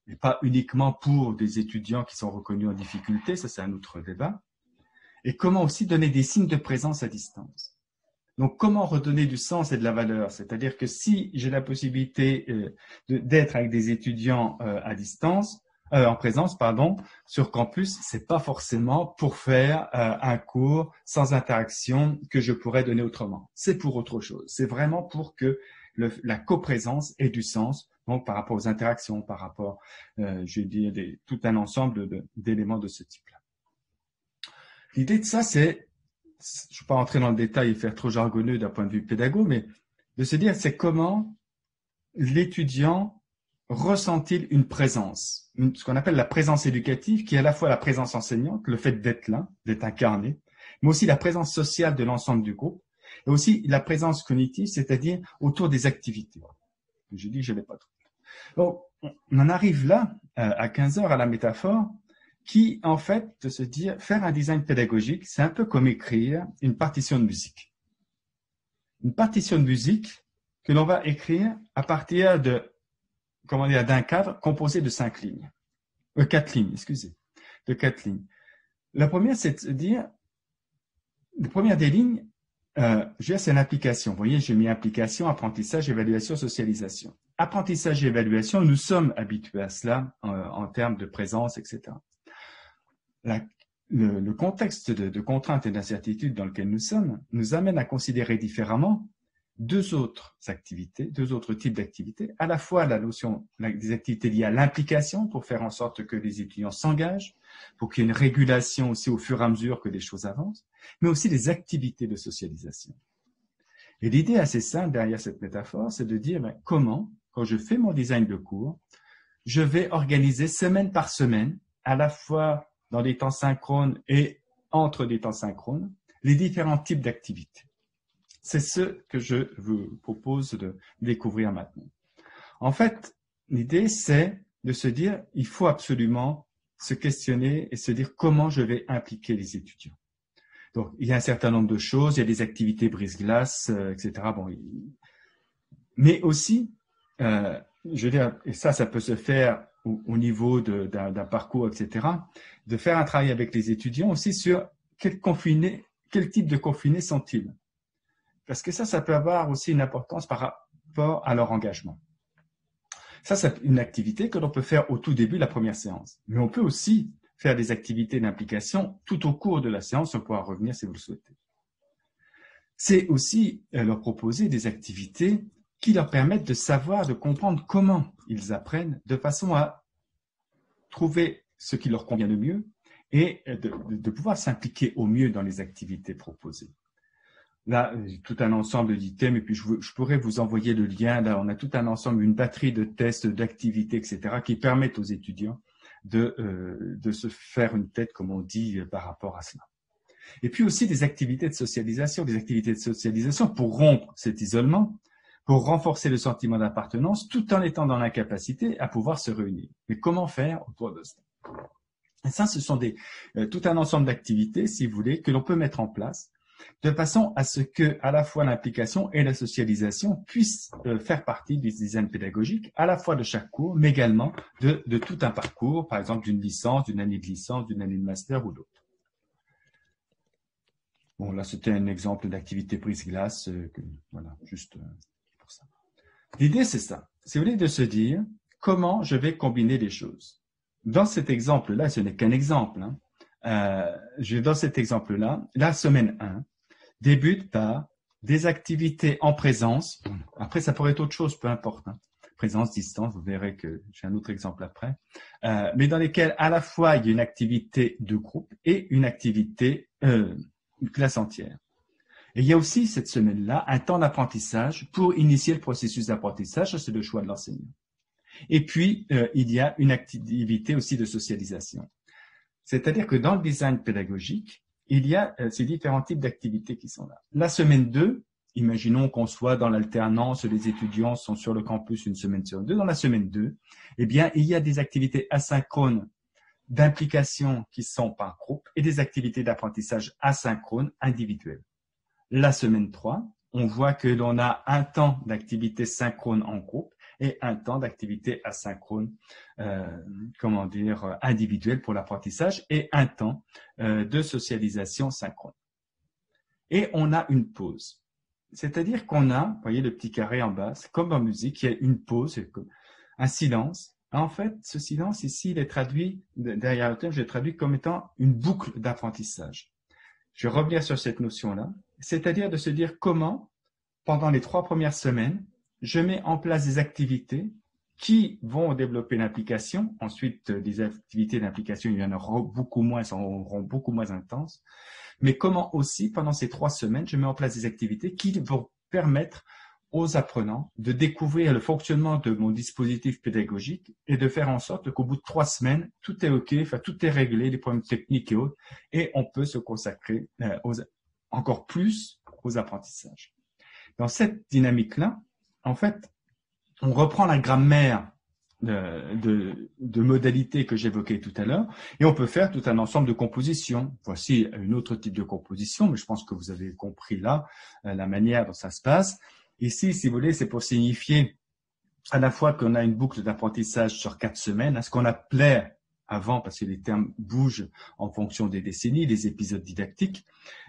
et pas uniquement pour des étudiants qui sont reconnus en difficulté, ça c'est un autre débat. Et comment aussi donner des signes de présence à distance. Donc, comment redonner du sens et de la valeur? C'est-à-dire que si j'ai la possibilité d'être avec des étudiants à distance, en présence, pardon, sur campus, c'est pas forcément pour faire un cours sans interaction que je pourrais donner autrement. C'est pour autre chose. C'est vraiment pour que la coprésence ait du sens, donc par rapport aux interactions, par rapport, je vais dire, tout un ensemble d'éléments de ce type-là. L'idée de ça, c'est, je ne vais pas rentrer dans le détail et faire trop jargonneux d'un point de vue pédagogue, mais de se dire, c'est comment l'étudiant ressent-il une présence, ce qu'on appelle la présence éducative, qui est à la fois la présence enseignante, le fait d'être là, d'être incarné, mais aussi la présence sociale de l'ensemble du groupe, et aussi la présence cognitive, c'est-à-dire autour des activités. J'ai dit que je n'avais pas trop. Donc, on en arrive là, à 15 heures, à la métaphore, qui, en fait, de se dire, faire un design pédagogique, c'est un peu comme écrire une partition de musique. Une partition de musique que l'on va écrire à partir d'un cadre composé de 4 lignes, de 4 lignes. La première, c'est de se dire, la première des lignes, c'est l'application. Vous voyez, j'ai mis application, apprentissage, évaluation, socialisation. Apprentissage et évaluation, nous sommes habitués à cela en termes de présence, etc. Le contexte de contraintes et d'incertitudes dans lequel nous sommes nous amène à considérer différemment deux autres types d'activités, à la fois la notion des activités liées à l'implication pour faire en sorte que les étudiants s'engagent, pour qu'il y ait une régulation aussi au fur et à mesure que les choses avancent, mais aussi les activités de socialisation. Et l'idée assez simple derrière cette métaphore, c'est de dire comment, quand je fais mon design de cours, je vais organiser semaine par semaine, à la fois dans des temps synchrones et entre des temps synchrones, les différents types d'activités. C'est ce que je vous propose de découvrir maintenant. En fait, l'idée, c'est de se dire, il faut absolument se questionner et se dire comment je vais impliquer les étudiants. Donc, il y a un certain nombre de choses, il y a des activités brise-glace, etc. Bon, mais aussi, je veux dire, et ça peut se faire au niveau d'un parcours, etc., de faire un travail avec les étudiants aussi sur quel type de confinés sont-ils. Parce que ça peut avoir aussi une importance par rapport à leur engagement. Ça, c'est une activité que l'on peut faire au tout début de la première séance. Mais on peut aussi faire des activités d'implication tout au cours de la séance, on pourra revenir si vous le souhaitez. C'est aussi leur proposer des activités qui leur permettent de savoir, de comprendre comment ils apprennent de façon à trouver ce qui leur convient le mieux et de pouvoir s'impliquer au mieux dans les activités proposées. Là, tout un ensemble d'items, et puis je pourrais vous envoyer le lien. Là, on a tout un ensemble, une batterie de tests, d'activités, etc., qui permettent aux étudiants de se faire une tête, comme on dit, par rapport à cela. Et puis aussi des activités de socialisation pour rompre cet isolement, pour renforcer le sentiment d'appartenance, tout en étant dans l'incapacité à pouvoir se réunir. Mais comment faire autour de ça? Et ça, ce sont tout un ensemble d'activités, si vous voulez, que l'on peut mettre en place de façon à ce que, à la fois l'implication et la socialisation puissent faire partie du design pédagogique, à la fois de chaque cours, mais également de tout un parcours, par exemple d'une licence, d'une année de licence, d'une année de master ou d'autres. Bon, là, c'était un exemple d'activité brise-glace, voilà, juste pour ça. L'idée, c'est ça. C'est de se dire comment je vais combiner les choses. Dans cet exemple-là, ce n'est qu'un exemple, hein. Dans cet exemple-là, la semaine 1 débute par des activités en présence. Après, ça pourrait être autre chose, peu importe. Hein. Présence, distance, vous verrez que j'ai un autre exemple après. Mais dans lesquels, à la fois, il y a une activité de groupe et une activité une classe entière. Et il y a aussi, cette semaine-là, un temps d'apprentissage pour initier le processus d'apprentissage. C'est le choix de l'enseignant. Et puis, il y a une activité aussi de socialisation. C'est-à-dire que dans le design pédagogique, il y a ces différents types d'activités qui sont là. La semaine 2, imaginons qu'on soit dans l'alternance, les étudiants sont sur le campus une semaine sur deux. Dans la semaine 2, eh bien, il y a des activités asynchrones d'implication qui sont par groupe et des activités d'apprentissage asynchrones individuelles. La semaine 3, on voit que l'on a un temps d'activité synchrone en groupe et un temps d'activité asynchrone, individuelle pour l'apprentissage et un temps de socialisation synchrone. Et on a une pause. C'est-à-dire qu'on a, vous voyez le petit carré en bas, c'est comme en musique, il y a une pause, un silence. En fait, ce silence ici, il est traduit, derrière le thème, je l'ai traduit comme étant une boucle d'apprentissage. Je vais revenir sur cette notion-là, c'est-à-dire de se dire comment, pendant les 3 premières semaines, je mets en place des activités qui vont développer l'implication. Ensuite, des activités d'implication, il y en aura beaucoup moins, seront beaucoup moins intenses. Mais comment aussi, pendant ces 3 semaines, je mets en place des activités qui vont permettre aux apprenants de découvrir le fonctionnement de mon dispositif pédagogique et de faire en sorte qu'au bout de 3 semaines, tout est OK, enfin, tout est réglé, les problèmes techniques et autres, et on peut se consacrer encore plus aux apprentissages. Dans cette dynamique-là, en fait, on reprend la grammaire de modalités que j'évoquais tout à l'heure, et on peut faire tout un ensemble de compositions. Voici un autre type de composition, mais je pense que vous avez compris là la manière dont ça se passe. Ici, si vous voulez, c'est pour signifier à la fois qu'on a une boucle d'apprentissage sur 4 semaines, à ce qu'on appelait avant, parce que les termes bougent en fonction des décennies, des épisodes didactiques.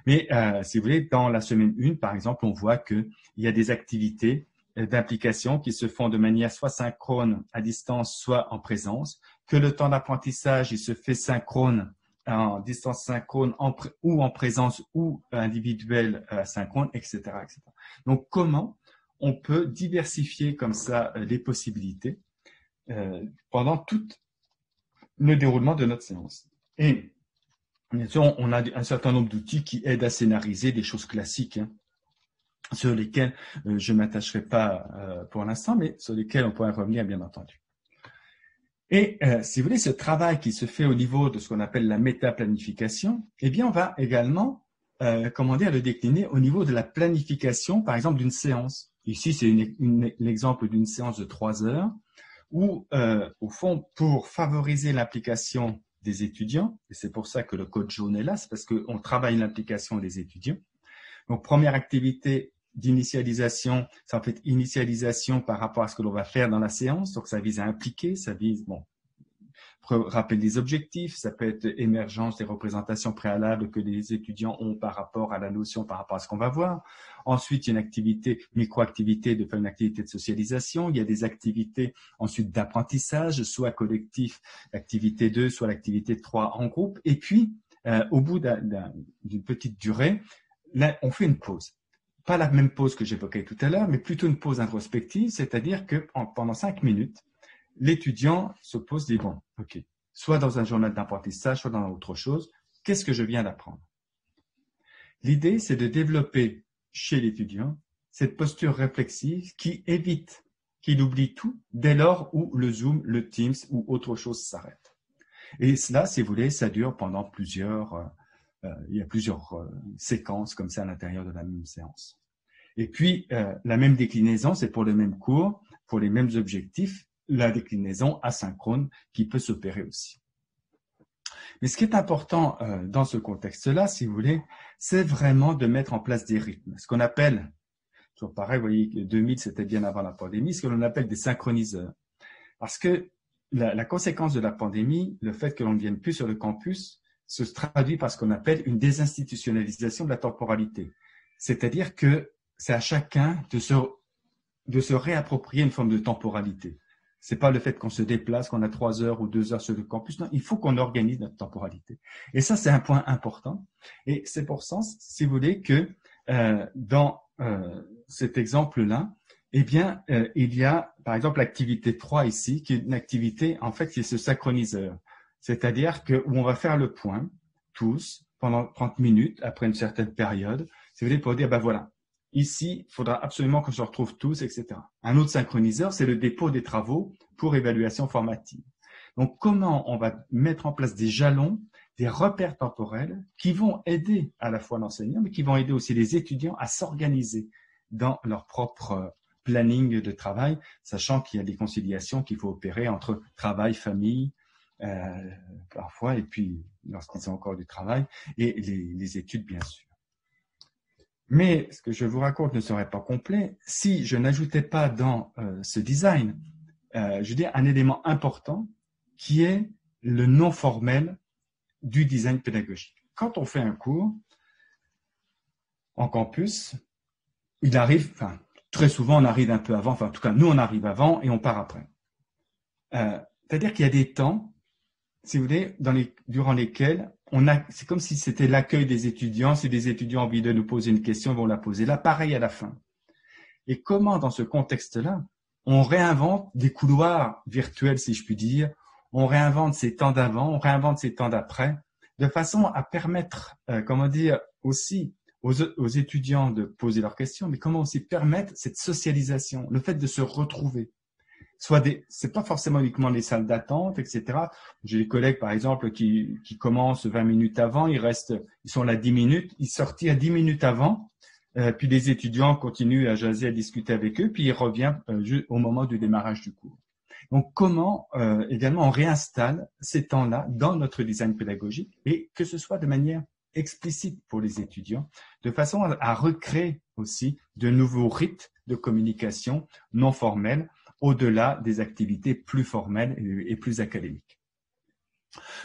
Mais si vous voulez, dans la semaine 1, par exemple, on voit qu'il y a des activités d'implication qui se font de manière soit synchrone à distance, soit en présence, que le temps d'apprentissage, il se fait synchrone, en distance synchrone, ou en présence, ou individuel synchrone, etc., etc. Donc, comment on peut diversifier comme ça les possibilités pendant tout le déroulement de notre séance. Et bien sûr, on a un certain nombre d'outils qui aident à scénariser des choses classiques, sur lesquelles je ne m'attacherai pas pour l'instant, mais sur lesquelles on pourrait revenir, bien entendu. Et si vous voulez, ce travail qui se fait au niveau de ce qu'on appelle la méta-planification, eh bien, on va également, le décliner au niveau de la planification, par exemple, d'une séance. Ici, c'est l'exemple d'une séance de 3 heures, où, au fond, pour favoriser l'implication des étudiants, et c'est pour ça que le code jaune est là, c'est parce qu'on travaille l'implication des étudiants. Donc, première activité d'initialisation, c'est en fait initialisation par rapport à ce que l'on va faire dans la séance. Donc, ça vise à impliquer, ça vise, rappel des objectifs, ça peut être émergence des représentations préalables que les étudiants ont par rapport à la notion, par rapport à ce qu'on va voir. Ensuite, il y a une activité, micro-activité, de faire une activité de socialisation. Il y a des activités ensuite d'apprentissage, soit collectif, l'activité 2, soit l'activité 3 en groupe. Et puis, au bout d'une petite durée, là, on fait une pause. Pas la même pause que j'évoquais tout à l'heure, mais plutôt une pause introspective, c'est-à-dire que pendant 5 minutes, l'étudiant se pose, dit bon, ok, soit dans un journal d'apprentissage, soit dans autre chose, qu'est-ce que je viens d'apprendre? L'idée, c'est de développer chez l'étudiant cette posture réflexive qui évite qu'il oublie tout dès lors où le Zoom, le Teams ou autre chose s'arrête. Et cela, si vous voulez, ça dure pendant il y a plusieurs séquences comme ça à l'intérieur de la même séance. Et puis, la même déclinaison, c'est pour le même cours, pour les mêmes objectifs, la déclinaison asynchrone qui peut s'opérer aussi. Mais ce qui est important dans ce contexte-là, si vous voulez, c'est vraiment de mettre en place des rythmes. Ce qu'on appelle, toujours pareil, vous voyez, 2000, c'était bien avant la pandémie, ce que l'on appelle des synchroniseurs. Parce que la conséquence de la pandémie, le fait que l'on ne vienne plus sur le campus, se traduit par ce qu'on appelle une désinstitutionnalisation de la temporalité. C'est-à-dire que c'est à chacun de se réapproprier une forme de temporalité. C'est pas le fait qu'on se déplace, qu'on a 3 heures ou 2 heures sur le campus. Non, il faut qu'on organise notre temporalité. Et ça, c'est un point important. Et c'est pour ça, si vous voulez, que dans cet exemple-là, eh bien, il y a, par exemple, l'activité 3 ici, qui est une activité, en fait, qui est ce synchroniseur. C'est-à-dire où on va faire le point, tous, pendant 30 minutes, après une certaine période. Si vous voulez, pour dire, ben voilà, ici, il faudra absolument qu'on se retrouve tous, etc. Un autre synchroniseur, c'est le dépôt des travaux pour évaluation formative. Donc, comment on va mettre en place des jalons, des repères temporels qui vont aider à la fois l'enseignant, mais qui vont aider aussi les étudiants à s'organiser dans leur propre planning de travail, sachant qu'il y a des conciliations qu'il faut opérer entre travail, famille, parfois, et puis lorsqu'ils ont encore du travail, et les études, bien sûr. Mais ce que je vous raconte ne serait pas complet si je n'ajoutais pas dans ce design, je dis un élément important qui est le non formel du design pédagogique. Quand on fait un cours en campus, il arrive, enfin, très souvent, on arrive un peu avant, enfin, en tout cas, nous, on arrive avant et on part après. C'est-à-dire qu'il y a des temps, si vous voulez, durant lesquels c'est comme si c'était l'accueil des étudiants. Si des étudiants ont envie de nous poser une question, ils vont la poser là, pareil à la fin. Et comment, dans ce contexte-là, on réinvente des couloirs virtuels, si je puis dire, on réinvente ces temps d'avant, on réinvente ces temps d'après, de façon à permettre, aussi aux étudiants de poser leurs questions, mais comment aussi permettre cette socialisation, le fait de se retrouver. C'est pas forcément uniquement les salles d'attente, etc. J'ai des collègues, par exemple, qui commencent 20 minutes avant, ils sont là 10 minutes, ils sortent à 10 minutes avant, puis les étudiants continuent à jaser, à discuter avec eux, puis ils reviennent au moment du démarrage du cours. Donc, comment également on réinstalle ces temps-là dans notre design pédagogique et que ce soit de manière explicite pour les étudiants, de façon à recréer aussi de nouveaux rythmes de communication non formels au-delà des activités plus formelles et plus académiques.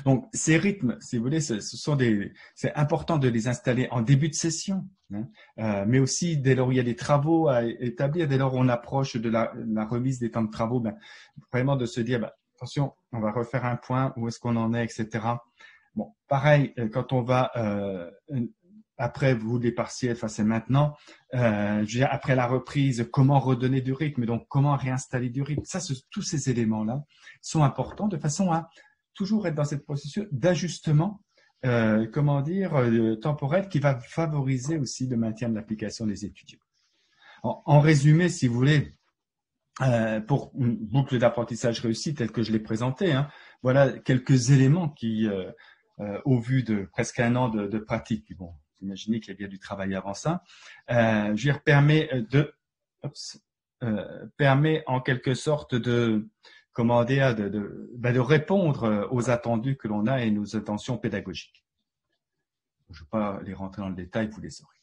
Donc, ces rythmes, si vous voulez, c'est important de les installer en début de session, mais aussi dès lors où il y a des travaux à établir, dès lors où on approche de la remise des temps de travaux, vraiment de se dire, attention, on va refaire un point, où est-ce qu'on en est, etc. Bon, pareil, quand on va après vous les partiels, enfin c'est maintenant, après la reprise, comment redonner du rythme, donc comment réinstaller du rythme. Ça, tous ces éléments-là sont importants de façon à toujours être dans cette processus d'ajustement, temporel qui va favoriser aussi le maintien de l'application des étudiants. En résumé, si vous voulez, pour une boucle d'apprentissage réussie telle que je l'ai présentée, voilà quelques éléments qui, au vu de presque un an de pratique, puis bon, imaginez qu'il y a bien du travail avant ça, permet en quelque sorte de répondre aux attendus que l'on a et nos intentions pédagogiques. Je ne vais pas les rentrer dans le détail, vous les aurez.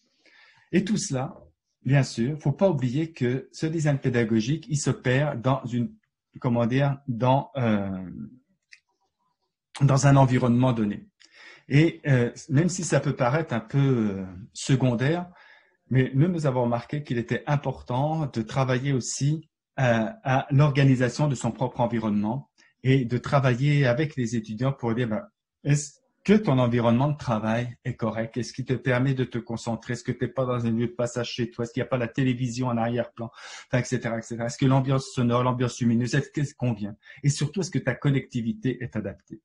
Et tout cela, bien sûr, il ne faut pas oublier que ce design pédagogique, il s'opère dans un environnement donné. Et même si ça peut paraître un peu secondaire, mais nous avons remarqué qu'il était important de travailler aussi à l'organisation de son propre environnement et de travailler avec les étudiants pour dire est-ce que ton environnement de travail est correct? Est-ce qui te permet de te concentrer? Est-ce que tu n'es pas dans un lieu de passage chez toi? Est-ce qu'il n'y a pas la télévision en arrière-plan, etc., etc. Est-ce que l'ambiance sonore, l'ambiance lumineuse, est-ce qu'elle convient? Et surtout, est-ce que ta connectivité est adaptée?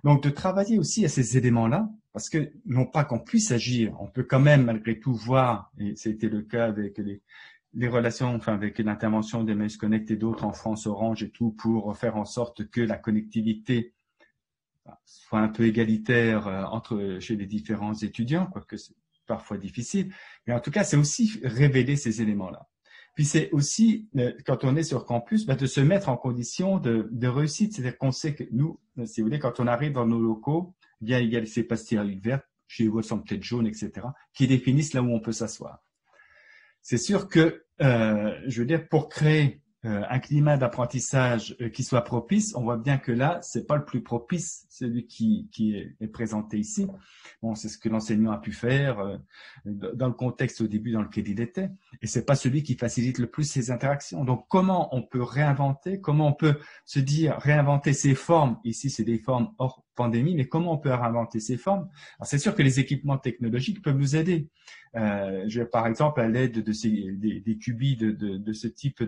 Donc, de travailler aussi à ces éléments-là, parce que non pas qu'on puisse agir, on peut quand même malgré tout voir, et c'était le cas avec les relations, avec l'intervention d'Emmaüs Connect et d'autres en France, Orange et tout, pour faire en sorte que la connectivité soit un peu égalitaire chez les différents étudiants, quoique c'est parfois difficile. Mais en tout cas, c'est aussi révéler ces éléments-là. Puis c'est aussi, quand on est sur campus, de se mettre en condition de réussite. C'est-à-dire qu'on sait que nous, si vous voulez, quand on arrive dans nos locaux, il y a ces pastilles vertes, chez vous, elles sont peut-être jaunes, etc., qui définissent là où on peut s'asseoir. C'est sûr que, pour créer un climat d'apprentissage qui soit propice, on voit bien que là, c'est pas le plus propice, celui qui est présenté ici. Bon, c'est ce que l'enseignant a pu faire dans le contexte au début dans lequel il était, et c'est pas celui qui facilite le plus ces interactions. Donc, comment on peut réinventer, comment on peut se dire réinventer ces formes, ici c'est des formes hors pandémie, mais comment on peut réinventer ces formes? Alors, c'est sûr que les équipements technologiques peuvent nous aider. Par exemple, à l'aide des cubis de ce type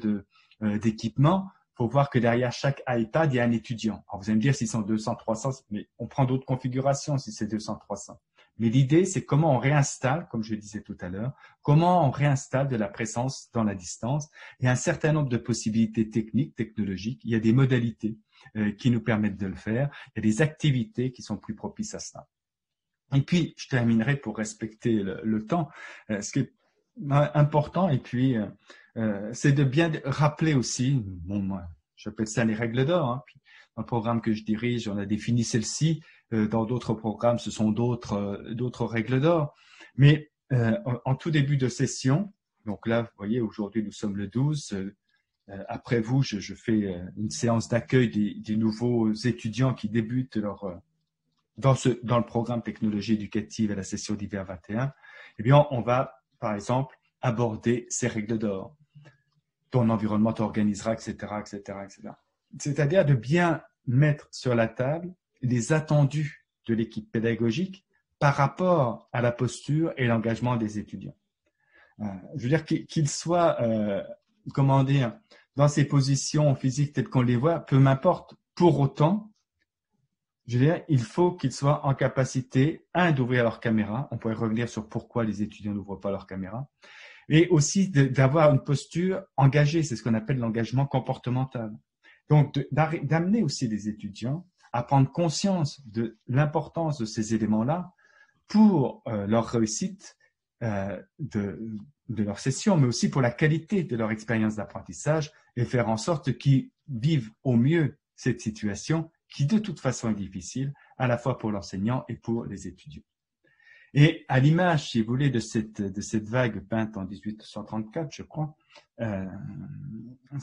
d'équipement, il faut voir que derrière chaque iPad, il y a un étudiant. Alors, vous allez me dire s'ils sont 200, 300, mais on prend d'autres configurations si c'est 200, 300. Mais l'idée, c'est comment on réinstalle, comme je disais tout à l'heure, comment on réinstalle de la présence dans la distance. Il y a un certain nombre de possibilités techniques, technologiques. Il y a des modalités qui nous permettent de le faire. Il y a des activités qui sont plus propices à cela. Et puis, je terminerai pour respecter le temps. Ce qui est important, et puis, c'est de bien rappeler aussi, moi, j'appelle ça les règles d'or. Puis, dans le programme que je dirige, on a défini celle-ci. Dans d'autres programmes, ce sont d'autres règles d'or. Mais en tout début de session, donc là, vous voyez, aujourd'hui, nous sommes le 12. Après vous, je fais une séance d'accueil des nouveaux étudiants qui débutent dans le programme technologie éducative à la session d'hiver 21. Eh bien, on va, par exemple, aborder ces règles d'or. Ton environnement t'organisera, etc., etc., etc. C'est-à-dire de bien mettre sur la table les attendus de l'équipe pédagogique par rapport à la posture et l'engagement des étudiants. Je veux dire qu'ils soient, comment dire, dans ces positions physiques telles qu'on les voit, peu m'importe. Pour autant, je veux dire, il faut qu'ils soient en capacité, d'ouvrir leur caméra. On pourrait revenir sur pourquoi les étudiants n'ouvrent pas leur caméra. Et aussi d'avoir une posture engagée. C'est ce qu'on appelle l'engagement comportemental. Donc, d'amener aussi les étudiants à prendre conscience de l'importance de ces éléments-là pour leur réussite de leur session, mais aussi pour la qualité de leur expérience d'apprentissage et faire en sorte qu'ils vivent au mieux cette situation qui de toute façon est difficile, à la fois pour l'enseignant et pour les étudiants. Et à l'image, si vous voulez, de cette vague peinte en 1834, je crois, si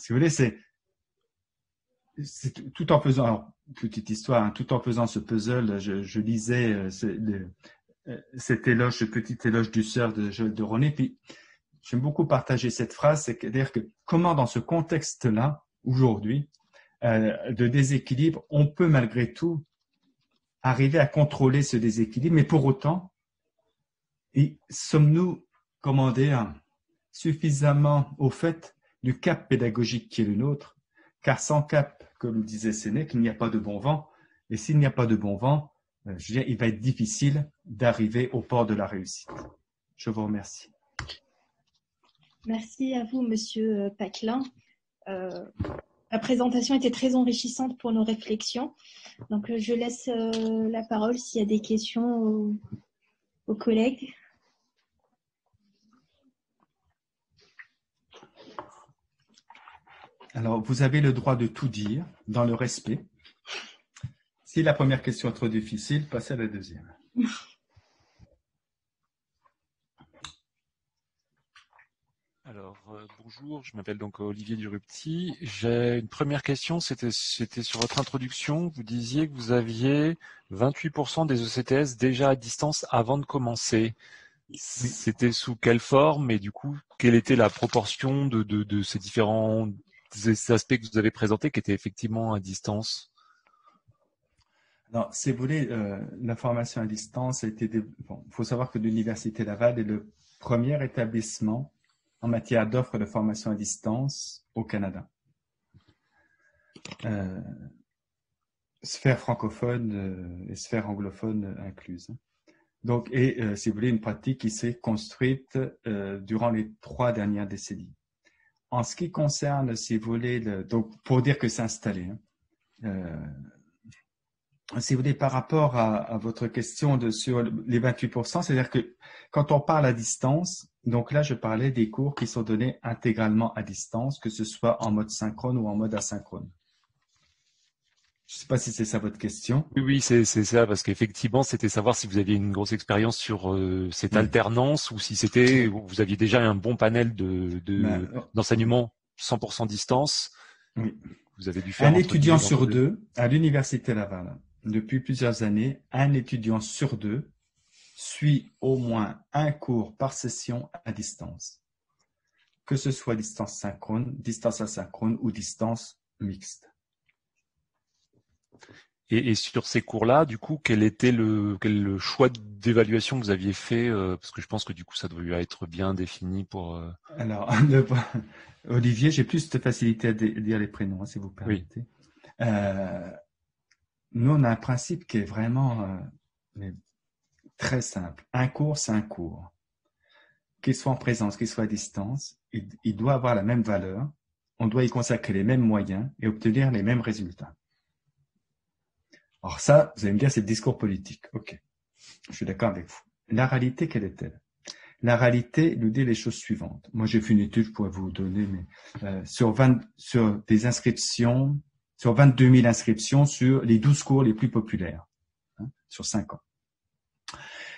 vous voulez, c'est tout en faisant, alors, petite histoire, hein, tout en faisant ce puzzle, je lisais cet éloge, ce petit éloge du sœur de Joël de Ronet, puis j'aime beaucoup partager cette phrase, c'est-à-dire que comment dans ce contexte-là, aujourd'hui, de déséquilibre, on peut malgré tout arriver à contrôler ce déséquilibre, mais pour autant, sommes-nous, comment dire, suffisamment au fait du cap pédagogique qui est le nôtre, car sans cap, comme disait Sénèque, il n'y a pas de bon vent, et s'il n'y a pas de bon vent, je veux dire, il va être difficile d'arriver au port de la réussite. Je vous remercie. Merci à vous, Monsieur Pacquelin. La présentation était très enrichissante pour nos réflexions. Donc, je laisse la parole s'il y a des questions aux collègues. Alors, vous avez le droit de tout dire dans le respect. Si la première question est trop difficile, passez à la deuxième. Alors, bonjour, je m'appelle donc Olivier Durupti. J'ai une première question, c'était sur votre introduction. Vous disiez que vous aviez 28% des ECTS déjà à distance avant de commencer. Oui. C'était sous quelle forme et du coup, quelle était la proportion de ces différents aspects que vous avez présentés qui étaient effectivement à distance? Alors, si vous voulez, la formation à distance a été... Bon, il faut savoir que l'Université Laval est le premier établissement en matière d'offres de formation à distance au Canada. Sphère francophone et sphère anglophone incluse. Donc, si vous voulez, une pratique qui s'est construite durant les 3 dernières décennies. En ce qui concerne, si vous voulez, donc pour dire que c'est installé, si vous voulez, par rapport à votre question sur les 28%, c'est-à-dire que quand on parle à distance, donc là, je parlais des cours qui sont donnés intégralement à distance, que ce soit en mode synchrone ou en mode asynchrone. Je ne sais pas si c'est ça votre question. Oui, c'est ça, parce qu'effectivement, c'était savoir si vous aviez une grosse expérience sur cette alternance ou si c'était vous aviez déjà un bon panel d'enseignement 100% distance. Oui. Vous avez dû faire un étudiant sur 2 à l'Université Laval. Depuis plusieurs années, un étudiant sur 2 suit au moins un cours par session à distance, que ce soit distance synchrone, distance asynchrone ou distance mixte. Et sur ces cours-là, du coup, quel était le choix d'évaluation que vous aviez fait parce que je pense que du coup, ça devait être bien défini pour... Alors, Olivier, j'ai plus de facilité à dire les prénoms, si vous permettez. Oui. Nous, on a un principe qui est vraiment très simple. Un cours, c'est un cours. Qu'il soit en présence, qu'il soit à distance, il doit avoir la même valeur. On doit y consacrer les mêmes moyens et obtenir les mêmes résultats. Alors ça, vous allez me dire, c'est le discours politique. Ok, je suis d'accord avec vous. La réalité, quelle est-elle? La réalité nous dit les choses suivantes. Moi, j'ai fait une étude, je pourrais vous donner, mais sur des inscriptions, sur 22 000 inscriptions sur les 12 cours les plus populaires, sur 5 ans.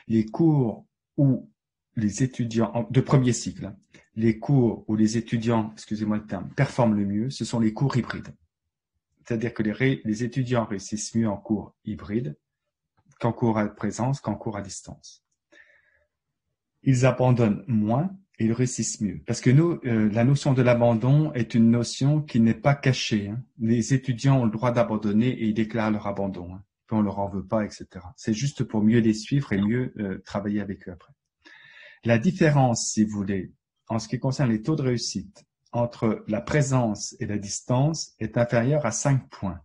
Les cours où les étudiants, de premier cycle, les cours où les étudiants, excusez-moi le terme, performent le mieux, ce sont les cours hybrides. C'est-à-dire que les étudiants réussissent mieux en cours hybride qu'en cours à présence, qu'en cours à distance. Ils abandonnent moins et ils réussissent mieux. Parce que nous, la notion de l'abandon est une notion qui n'est pas cachée. Hein. Les étudiants ont le droit d'abandonner et ils déclarent leur abandon. Hein. Puis on leur en veut pas, etc. C'est juste pour mieux les suivre et mieux travailler avec eux après. La différence, si vous voulez, en ce qui concerne les taux de réussite entre la présence et la distance est inférieure à 5 points.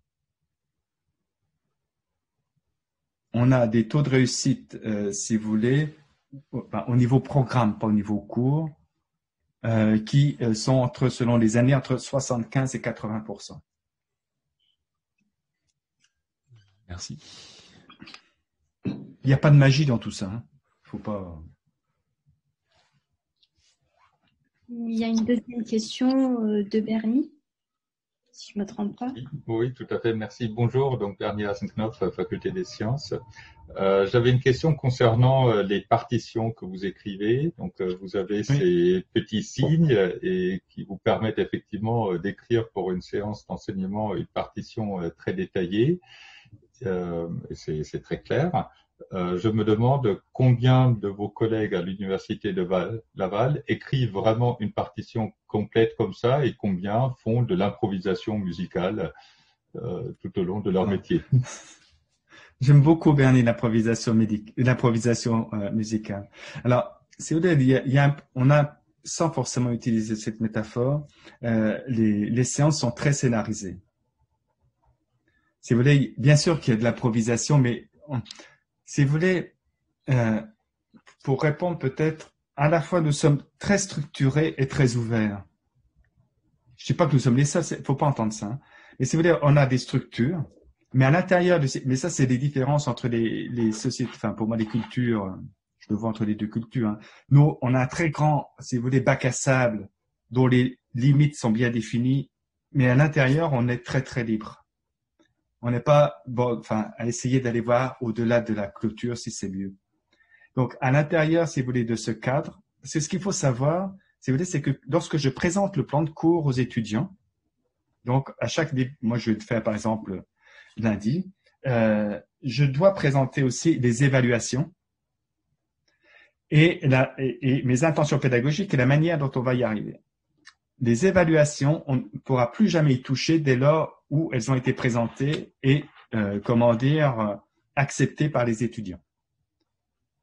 On a des taux de réussite, si vous voulez, au niveau programme, pas au niveau cours, qui sont selon les années, entre 75 et 80%. Merci. Il n'y a pas de magie dans tout ça. Hein. Faut pas. Il y a une deuxième question de Bernie, si je ne me trompe pas. Oui, tout à fait. Merci. Bonjour. Donc, Bernie Hasenknopf, Faculté des Sciences. J'avais une question concernant les partitions que vous écrivez. Donc, vous avez ces petits signes et qui vous permettent effectivement d'écrire pour une séance d'enseignement une partition très détaillée. C'est très clair. Je me demande combien de vos collègues à l'université de Laval écrivent vraiment une partition complète comme ça et combien font de l'improvisation musicale tout au long de leur métier. J'aime beaucoup, Bernie, l'improvisation musicale. Alors, si vous voulez, on a, sans forcément utiliser cette métaphore, les séances sont très scénarisées. Si vous voulez, bien sûr qu'il y a de l'improvisation, mais si vous voulez, pour répondre peut-être, à la fois nous sommes très structurés et très ouverts. Je ne dis pas que nous sommes les seuls, il ne faut pas entendre ça. Hein. Mais si vous voulez, on a des structures, mais à l'intérieur mais ça c'est des différences entre les sociétés, enfin pour moi les cultures, je le vois entre les deux cultures. Hein. Nous, on a un très grand, si vous voulez, bac à sable, dont les limites sont bien définies, mais à l'intérieur, on est très très libre. On n'est pas à essayer d'aller voir au-delà de la clôture si c'est mieux. Donc, à l'intérieur, si vous voulez, de ce cadre, c'est ce qu'il faut savoir, si vous voulez, c'est que lorsque je présente le plan de cours aux étudiants, donc à chaque début, moi je vais le faire par exemple lundi, je dois présenter aussi les évaluations et mes intentions pédagogiques et la manière dont on va y arriver. Les évaluations, on ne pourra plus jamais y toucher dès lors où elles ont été présentées et, acceptées par les étudiants.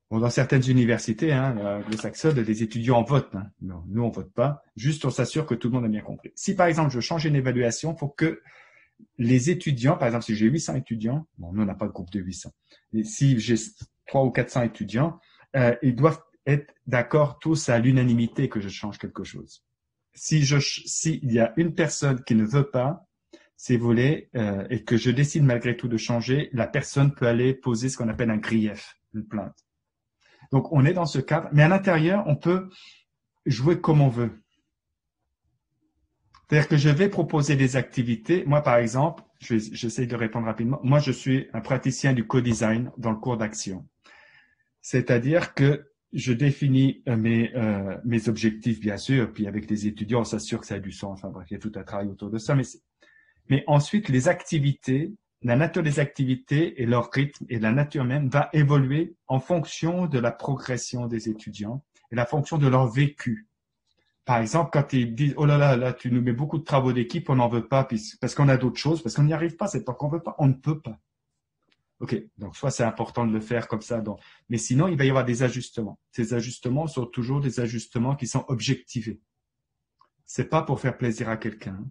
Bon, dans certaines universités, anglo-saxonnes, les étudiants votent. Hein. Non, nous, on vote pas. Juste, on s'assure que tout le monde a bien compris. Si, par exemple, je change une évaluation, il faut que les étudiants, par exemple, si j'ai 800 étudiants, bon, nous, on n'a pas de groupe de 800, mais si j'ai 300 ou 400 étudiants, ils doivent être d'accord tous à l'unanimité que je change quelque chose. S'il y a une personne qui ne veut pas, si vous voulez, et que je décide malgré tout de changer, la personne peut aller poser ce qu'on appelle un grief, une plainte. Donc, on est dans ce cadre, mais à l'intérieur, on peut jouer comme on veut. C'est-à-dire que je vais proposer des activités. Moi, par exemple, j'essaie de répondre rapidement. Moi, je suis un praticien du co-design dans le cours d'action. C'est-à-dire que je définis mes objectifs, bien sûr, puis avec les étudiants, on s'assure que ça a du sens. Enfin bref, il y a tout un travail autour de ça. Mais ensuite, les activités, la nature des activités et leur rythme et la nature même va évoluer en fonction de la progression des étudiants et la fonction de leur vécu. Par exemple, quand ils disent « Oh là, tu nous mets beaucoup de travaux d'équipe, on n'en veut pas, parce qu'on a d'autres choses, parce qu'on n'y arrive pas, c'est pas qu'on veut pas, on ne peut pas. » Ok, donc soit c'est important de le faire comme ça, mais sinon il va y avoir des ajustements. Ces ajustements sont toujours des ajustements qui sont objectivés. C'est pas pour faire plaisir à quelqu'un,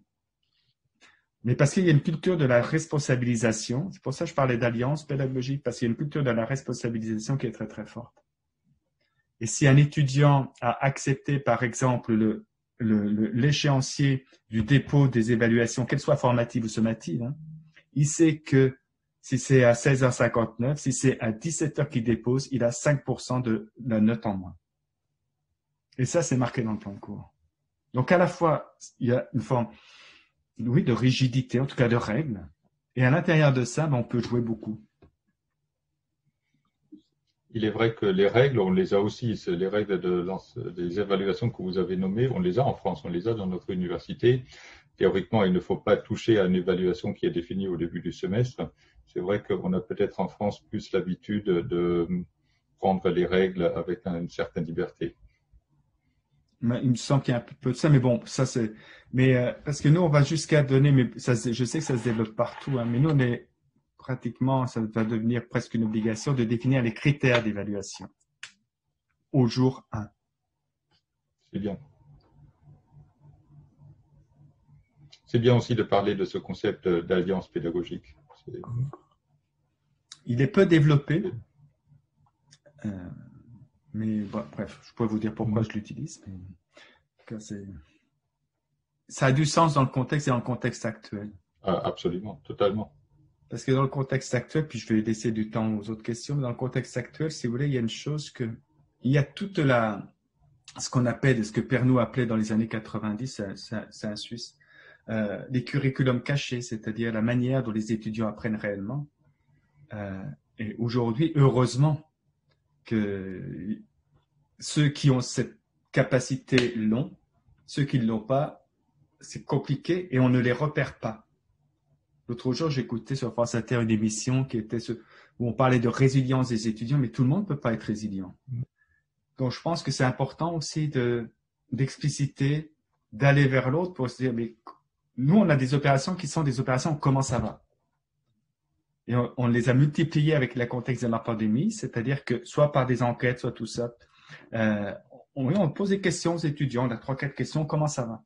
mais parce qu'il y a une culture de la responsabilisation. C'est pour ça que je parlais d'alliance pédagogique, parce qu'il y a une culture de la responsabilisation qui est très très forte. Et si un étudiant a accepté, par exemple, l'échéancier du dépôt des évaluations, qu'elles soient formatives ou sommatives, il sait que si c'est à 16h59, si c'est à 17h qu'il dépose, il a 5% de la note en moins. Et ça, c'est marqué dans le plan de cours. Donc, à la fois, il y a une forme, oui, de rigidité, en tout cas de règles. Et à l'intérieur de ça, on peut jouer beaucoup. Il est vrai que les règles, on les a aussi. C'est les règles des évaluations que vous avez nommées, on les a en France, on les a dans notre université. Théoriquement, il ne faut pas toucher à une évaluation qui est définie au début du semestre. C'est vrai qu'on a peut-être en France plus l'habitude de prendre les règles avec une certaine liberté. Il me semble qu'il y a un peu de ça, mais bon, ça c'est. Mais parce que nous, on va jusqu'à donner, mais ça, je sais que ça se développe partout, hein, mais nous, on est pratiquement, ça va devenir presque une obligation de définir les critères d'évaluation au jour 1. C'est bien. C'est bien aussi de parler de ce concept d'alliance pédagogique. Il est peu développé, mais bon, bref, je pourrais vous dire pourquoi je l'utilise. Ça a du sens dans le contexte et dans le contexte actuel. Ah, absolument, totalement. Parce que dans le contexte actuel, puis je vais laisser du temps aux autres questions, mais dans le contexte actuel, si vous voulez, il y a une chose que, il y a toute ce qu'on appelle, ce que Pernoud appelait dans les années 90, c'est un Suisse, les curriculums cachés, c'est-à-dire la manière dont les étudiants apprennent réellement. Et aujourd'hui, heureusement que ceux qui ont cette capacité l'ont, ceux qui ne l'ont pas, c'est compliqué et on ne les repère pas. L'autre jour, j'écoutais sur France Inter une émission où on parlait de résilience des étudiants, mais tout le monde ne peut pas être résilient. Donc, je pense que c'est important aussi d'expliciter, d'aller vers l'autre pour se dire, mais nous, on a des opérations qui sont des opérations comment ça va. Et on les a multipliées avec le contexte de la pandémie, c'est-à-dire que soit par des enquêtes, soit tout ça, on pose des questions aux étudiants, on a 3-4 questions, comment ça va?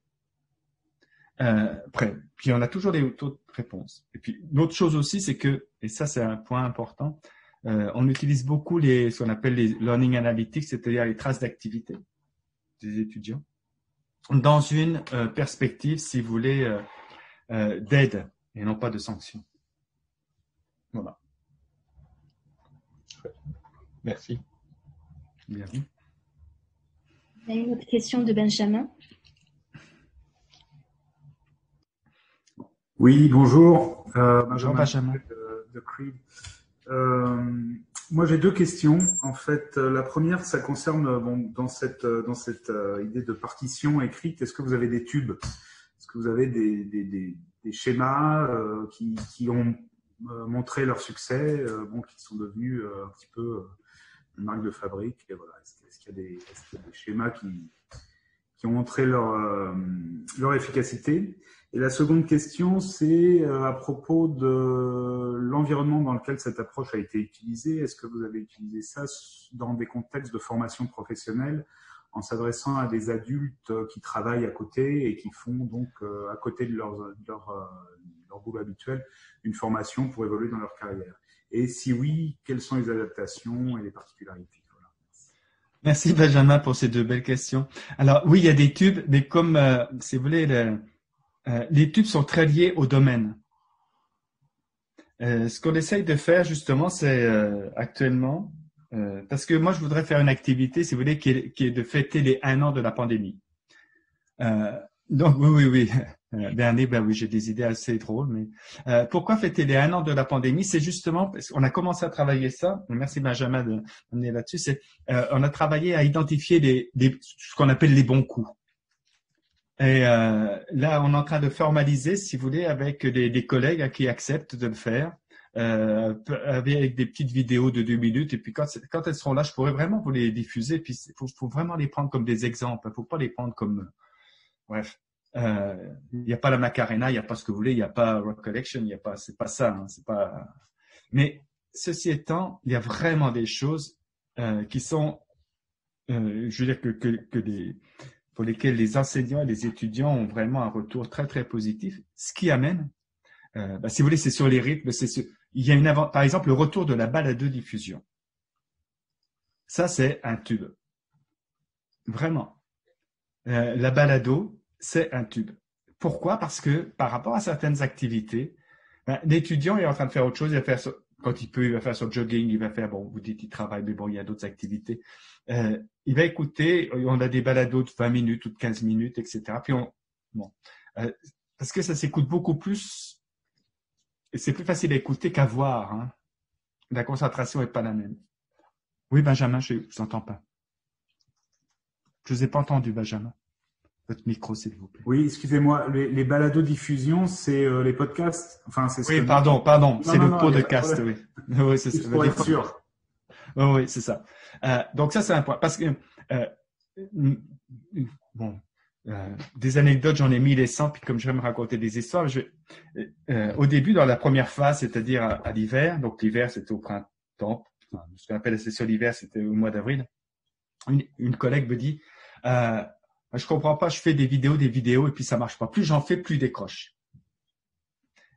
Puis on a toujours des taux de réponse. Et puis l'autre chose aussi, c'est que, et ça c'est un point important, on utilise beaucoup ce qu'on appelle les learning analytics, c'est-à-dire les traces d'activité des étudiants, dans une perspective, si vous voulez, d'aide et non pas de sanction. Voilà. Merci. Bienvenue. Il y a une autre question de Benjamin. Oui, bonjour. Bonjour Benjamin. De Creed. Moi, j'ai 2 questions. En fait, la première, ça concerne dans cette idée de partition écrite. Est-ce que vous avez des tubes? Est-ce que vous avez des schémas qui ont montré leur succès, qui sont devenus un petit peu une marque de fabrique? Et voilà. Est-ce qu'il y a des schémas qui ont montré leur efficacité? Et la seconde question, c'est à propos de l'environnement dans lequel cette approche a été utilisée. Est-ce que vous avez utilisé ça dans des contextes de formation professionnelle en s'adressant à des adultes qui travaillent à côté et qui font donc à côté de leur boulot habituel une formation pour évoluer dans leur carrière? Et si oui, quelles sont les adaptations et les particularités? Voilà. Merci Benjamin pour ces 2 belles questions. Alors oui, il y a des tubes, mais comme si vous voulez, les tubes sont très liés au domaine. Ce qu'on essaye de faire justement, c'est actuellement, parce que moi je voudrais faire une activité, si vous voulez, qui est de fêter les 1 an de la pandémie. Donc oui. Dernier, oui, j'ai des idées assez drôles, mais pourquoi fêter les 1 an de la pandémie? C'est justement parce qu'on a commencé à travailler ça. Merci Benjamin de m'amener là-dessus. On a travaillé à identifier ce qu'on appelle les bons coups. Et là, on est en train de formaliser, si vous voulez, avec des collègues qui acceptent de le faire, avec des petites vidéos de 2 minutes. Et puis quand elles seront là, je pourrais vraiment vous les diffuser. Puis faut vraiment les prendre comme des exemples. Il ne faut pas les prendre comme, bref. Il n'y a pas la Macarena, il n'y a pas ce que vous voulez, il n'y a pas Recollection, c'est pas ça. Hein, c'est pas. Mais ceci étant, il y a vraiment des choses qui sont, je veux dire pour lesquelles les enseignants et les étudiants ont vraiment un retour très très positif. Ce qui amène, si vous voulez, c'est sur les rythmes. Il y a par exemple le retour de la balado-diffusion. Ça c'est un tube, vraiment. La balado, c'est un tube. Pourquoi? Parce que par rapport à certaines activités, l'étudiant est en train de faire autre chose. Il va faire quand il peut, il va faire son jogging, il va faire, vous dites il travaille, mais bon, il y a d'autres activités. Il va écouter, on a des balados de 20 minutes ou de 15 minutes, etc. Puis parce que ça s'écoute beaucoup plus, et c'est plus facile à écouter qu'à voir. Hein. La concentration n'est pas la même. Oui, Benjamin, je ne vous entends pas. Je ne vous ai pas entendu, Benjamin. Votre micro, s'il vous plaît. Oui, excusez-moi. Les balados-diffusion, c'est les podcasts. Enfin, c'est oui, pardon. C'est le podcast, oui. Oui, c'est ça. Pour être sûr. Oui, c'est ça. Donc ça, c'est un point. Parce que bon, des anecdotes, j'en ai mis les 100, puis comme je vais me raconter des histoires, au début, dans la première phase, c'est-à-dire à l'hiver, donc l'hiver c'était au printemps, enfin, ce qu'on appelle la session d'hiver, c'était au mois d'avril, une collègue me dit, je comprends pas, je fais des vidéos et puis ça marche pas. Plus j'en fais, plus décroche.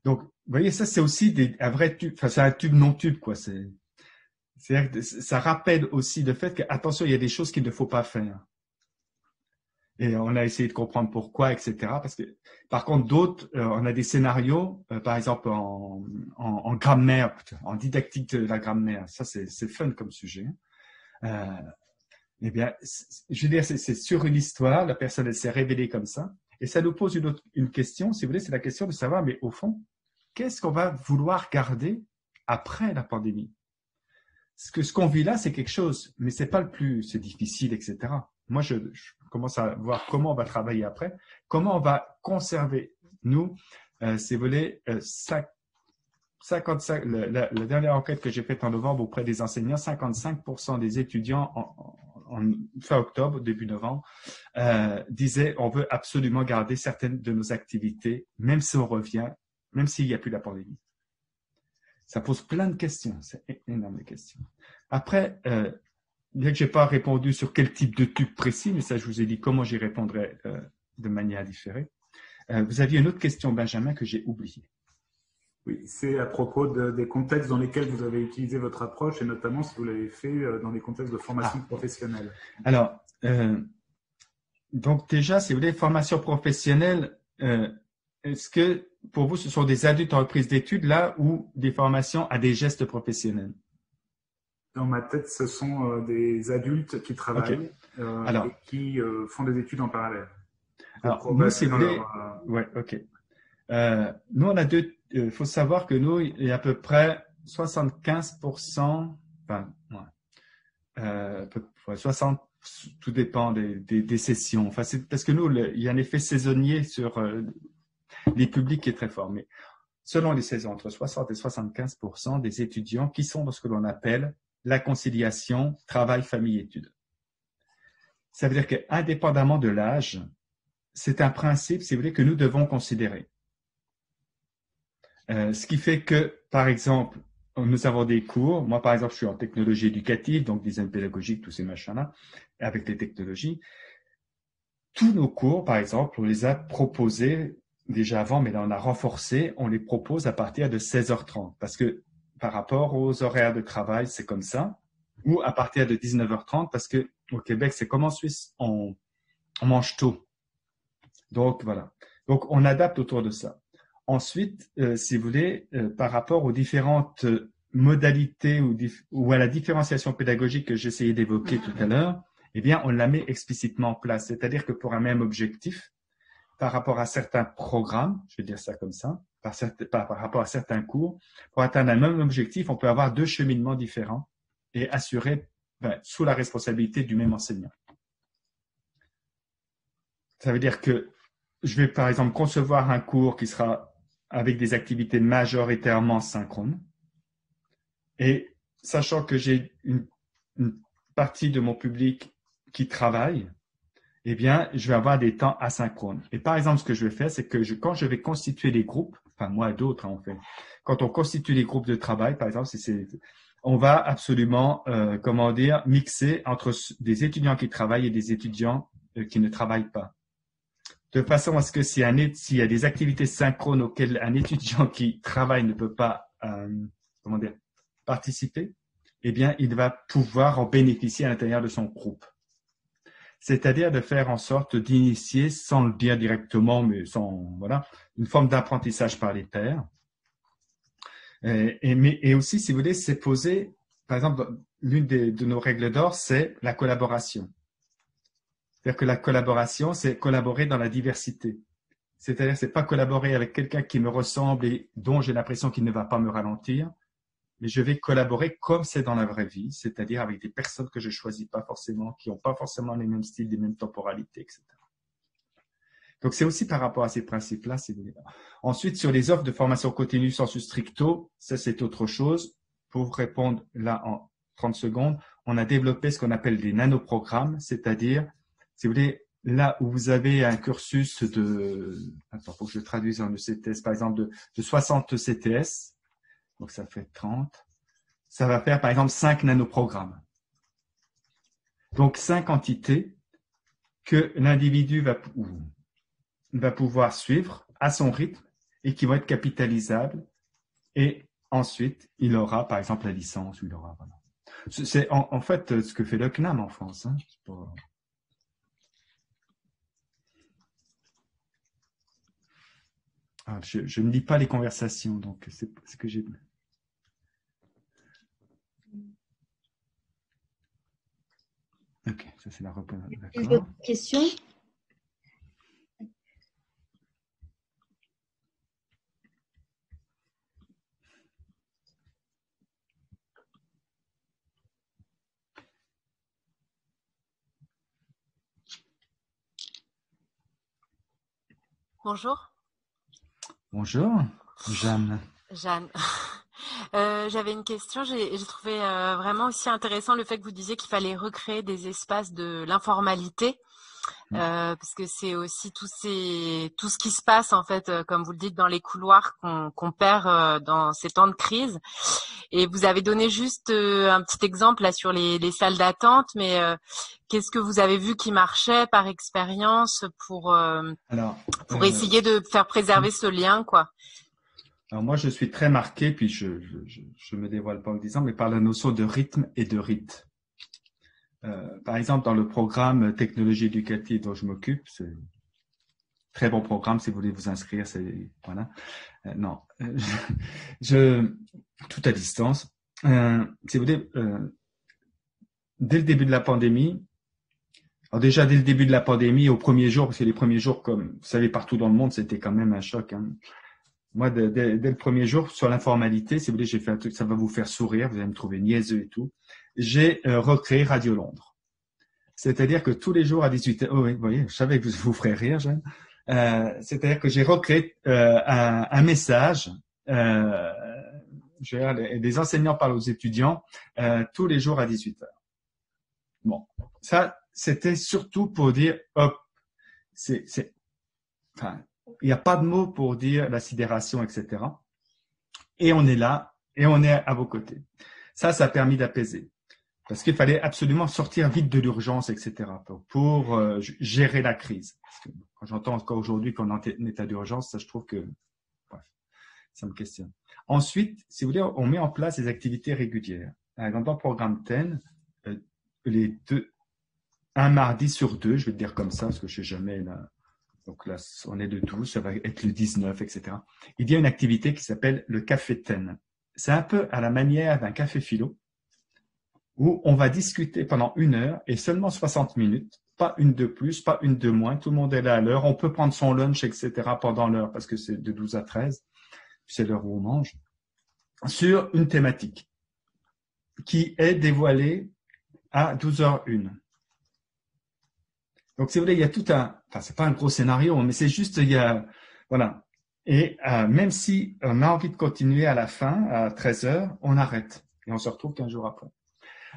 Donc, vous voyez, ça c'est aussi un vrai tube, enfin c'est un tube non tube, quoi. Ça rappelle aussi le fait que, attention, il y a des choses qu'il ne faut pas faire. Et on a essayé de comprendre pourquoi, etc. Parce que, par contre, d'autres, on a des scénarios, par exemple en grammaire, en didactique de la grammaire. Ça, c'est fun comme sujet. Eh bien, je veux dire, c'est sur une histoire, la personne, elle s'est révélée comme ça. Et ça nous pose une question, si vous voulez, c'est la question de savoir, mais au fond, qu'est-ce qu'on va vouloir garder après la pandémie? Ce qu'on vit là, c'est quelque chose, mais c'est pas le plus, c'est difficile, etc. Moi, je commence à voir comment on va travailler après, comment on va conserver, nous, si vous voulez, 55, la dernière enquête que j'ai faite en novembre auprès des enseignants, 55% des étudiants en fin octobre, début novembre, disaient on veut absolument garder certaines de nos activités, même si on revient, même s'il n'y a plus la pandémie. Ça pose plein de questions, c'est énorme de questions. Après, bien que je n'ai pas répondu sur quel type de tube précis, mais ça, je vous ai dit comment j'y répondrai de manière différée. Vous aviez une autre question, Benjamin, que j'ai oubliée. Oui, c'est à propos des contextes dans lesquels vous avez utilisé votre approche et notamment si vous l'avez fait dans des contextes de formation professionnelle. Alors, donc déjà, si vous voulez, formation professionnelle, est-ce que pour vous, ce sont des adultes en reprise d'études là ou des formations à des gestes professionnels? Dans ma tête, ce sont des adultes qui travaillent et qui font des études en parallèle. Alors, nous, si vous voulez, ouais, ok. Nous, on a deux. Il faut savoir que nous, il y a à peu près 75%, enfin, 60, tout dépend des sessions. Enfin, c'est parce que nous, il y a un effet saisonnier sur les publics qui est très fort. Mais selon les saisons, entre 60 et 75% des étudiants qui sont dans ce que l'on appelle la conciliation travail, famille, études. Ça veut dire qu'indépendamment de l'âge, c'est un principe, si vous voulez, que nous devons considérer. Ce qui fait que, par exemple, nous avons des cours. Moi, par exemple, je suis en technologie éducative, donc design pédagogique, tous ces machins-là, avec les technologies. Tous nos cours, par exemple, on les a proposés déjà avant, mais là, on a renforcé. On les propose à partir de 16h30 parce que par rapport aux horaires de travail, c'est comme ça. Ou à partir de 19h30 parce que au Québec, c'est comme en Suisse, on mange tôt. Donc, voilà. Donc, on adapte autour de ça. Ensuite, si vous voulez, par rapport aux différentes modalités ou à la différenciation pédagogique que j'essayais d'évoquer tout à l'heure, eh bien, on la met explicitement en place. C'est-à-dire que pour un même objectif, par rapport à certains programmes, je vais dire ça comme ça, par rapport à certains cours, pour atteindre un même objectif, on peut avoir deux cheminements différents et assurés sous la responsabilité du même enseignant. Ça veut dire que je vais, par exemple, concevoir un cours qui sera avec des activités majoritairement synchrones. Et sachant que j'ai une partie de mon public qui travaille, eh bien, je vais avoir des temps asynchrones. Et par exemple, ce que je vais faire, c'est que quand je vais constituer des groupes, enfin moi et d'autres, on fait, quand on constitue des groupes de travail, par exemple, on va absolument, mixer entre des étudiants qui travaillent et des étudiants qui ne travaillent pas. De façon à ce que s'il y a des activités synchrones auxquelles un étudiant qui travaille ne peut pas participer, eh bien, il va pouvoir en bénéficier à l'intérieur de son groupe. C'est-à-dire de faire en sorte d'initier, sans le dire directement, mais une forme d'apprentissage par les pairs. Et aussi, si vous voulez, c'est poser, par exemple, l'une de nos règles d'or, c'est la collaboration. C'est-à-dire que la collaboration, c'est collaborer dans la diversité. C'est-à-dire, c'est pas collaborer avec quelqu'un qui me ressemble et dont j'ai l'impression qu'il ne va pas me ralentir, mais je vais collaborer comme c'est dans la vraie vie, c'est-à-dire avec des personnes que je choisis pas forcément, qui n'ont pas forcément les mêmes styles, les mêmes temporalités, etc. Donc, c'est aussi par rapport à ces principes-là. Ensuite, sur les offres de formation continue sensu stricto, ça, c'est autre chose. Pour répondre là en 30 secondes, on a développé ce qu'on appelle des nanoprogrammes, c'est-à-dire si vous voulez, là où vous avez un cursus attends, faut que je traduise en ECTS, par exemple, de 60 ECTS, donc ça fait 30, ça va faire, par exemple, 5 nanoprogrammes. Donc, 5 entités que l'individu va pouvoir suivre à son rythme et qui vont être capitalisables. Et ensuite, il aura, par exemple, la licence, ou il aura, voilà. C'est en fait ce que fait le CNAM en France. Hein. Je ne lis pas les conversations, donc c'est ce que j'ai. Ok, ça c'est la réponse. D'accord. Question. Bonjour. Bonjour, Jeanne. Jeanne. J'avais une question. J'ai trouvé vraiment aussi intéressant le fait que vous disiez qu'il fallait recréer des espaces de l'informalité. Parce que c'est aussi tout ce qui se passe en fait, comme vous le dites, dans les couloirs qu'on perd dans ces temps de crise. Et vous avez donné juste un petit exemple là sur les salles d'attente, mais qu'est-ce que vous avez vu qui marchait par expérience pour essayer de faire préserver ce lien, quoi? Alors moi, je suis très marqué, puis je me dévoile pas en le disant, mais par la notion de rythme et de rite. Par exemple, dans le programme Technologie éducative dont je m'occupe, c'est un très bon programme si vous voulez vous inscrire. Voilà. Tout à distance. Si vous voulez, dès le début de la pandémie, alors déjà dès le début de la pandémie, au premier jour, parce que les premiers jours, comme vous savez, partout dans le monde, c'était quand même un choc. Hein. Moi, dès le premier jour, sur l'informalité, si vous voulez, j'ai fait un truc, ça va vous faire sourire, vous allez me trouver niaiseux et tout. J'ai recréé Radio Londres. C'est-à-dire que tous les jours à 18h, oh oui, vous voyez, je savais que vous ferez rire, Jeanne. C'est-à-dire que j'ai recréé un message. Les enseignants parlent aux étudiants tous les jours à 18h. Bon, ça, c'était surtout pour dire, hop, enfin, il n'y a pas de mots pour dire la sidération, etc. Et on est là, et on est à vos côtés. Ça a permis d'apaiser. Parce qu'il fallait absolument sortir vite de l'urgence, etc. pour gérer la crise. Parce que quand j'entends encore aujourd'hui qu'on est en état d'urgence, ça, je trouve que, bref, ça me questionne. Ensuite, si vous voulez, on met en place des activités régulières. Dans le programme TEN, un mardi sur 2, je vais te dire comme ça, parce que je sais jamais là. Donc là, on est le 12, ça va être le 19, etc. Il y a une activité qui s'appelle le café TEN. C'est un peu à la manière d'un café philo, où on va discuter pendant 1 heure et seulement 60 minutes, pas une de plus, pas une de moins, tout le monde est là à l'heure, on peut prendre son lunch, etc. pendant l'heure, parce que c'est de 12 à 13, c'est l'heure où on mange, sur une thématique qui est dévoilée à 12h01. Donc, si vous voulez, il y a tout c'est pas un gros scénario, mais c'est juste, voilà. Et même si on a envie de continuer à la fin, à 13h, on arrête et on se retrouve 15 jours après.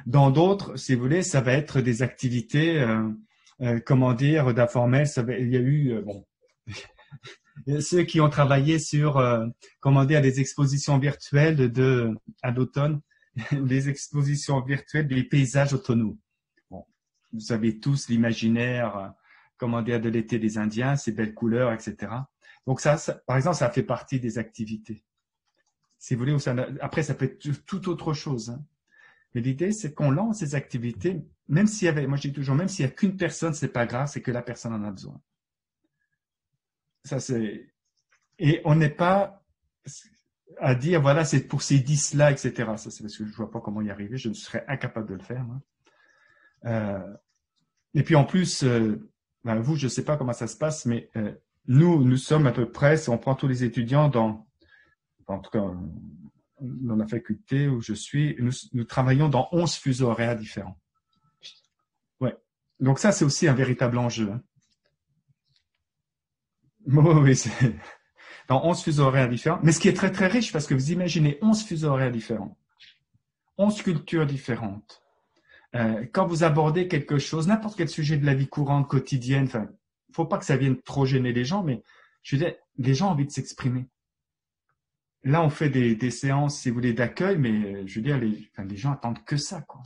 Dans d'autres, si vous voulez, ça va être des activités, d'informel. Il y a eu, ceux qui ont travaillé sur, des expositions virtuelles à l'automne, des expositions virtuelles des paysages automnaux. Bon, vous savez tous l'imaginaire, de l'été des Indiens, ces belles couleurs, etc. Donc ça, par exemple, ça fait partie des activités. Si vous voulez, après, ça peut être tout autre chose. Hein. Mais l'idée, c'est qu'on lance ces activités, même s'il y avait, moi je dis toujours, même s'il n'y a qu'une personne, c'est pas grave, c'est que la personne en a besoin. Ça, et on n'est pas à dire, voilà, c'est pour ces 10-là, etc. Ça, c'est parce que je vois pas comment y arriver, je ne serais incapable de le faire. Et puis en plus, vous, je sais pas comment ça se passe, mais nous sommes à peu près, si on prend tous les étudiants en tout cas, dans la faculté où je suis, nous travaillons dans 11 fuseaux horaires différents. Ouais. Donc ça, c'est aussi un véritable enjeu. Hein. Oui, c'est dans 11 fuseaux horaires différents. Mais ce qui est très, très riche, parce que vous imaginez 11 fuseaux horaires différents, 11 cultures différentes, quand vous abordez quelque chose, n'importe quel sujet de la vie courante, quotidienne, enfin, faut pas que ça vienne trop gêner les gens, mais je veux dire, les gens ont envie de s'exprimer. Là, on fait des séances, si vous voulez, d'accueil, mais je veux dire, les gens attendent que ça, quoi.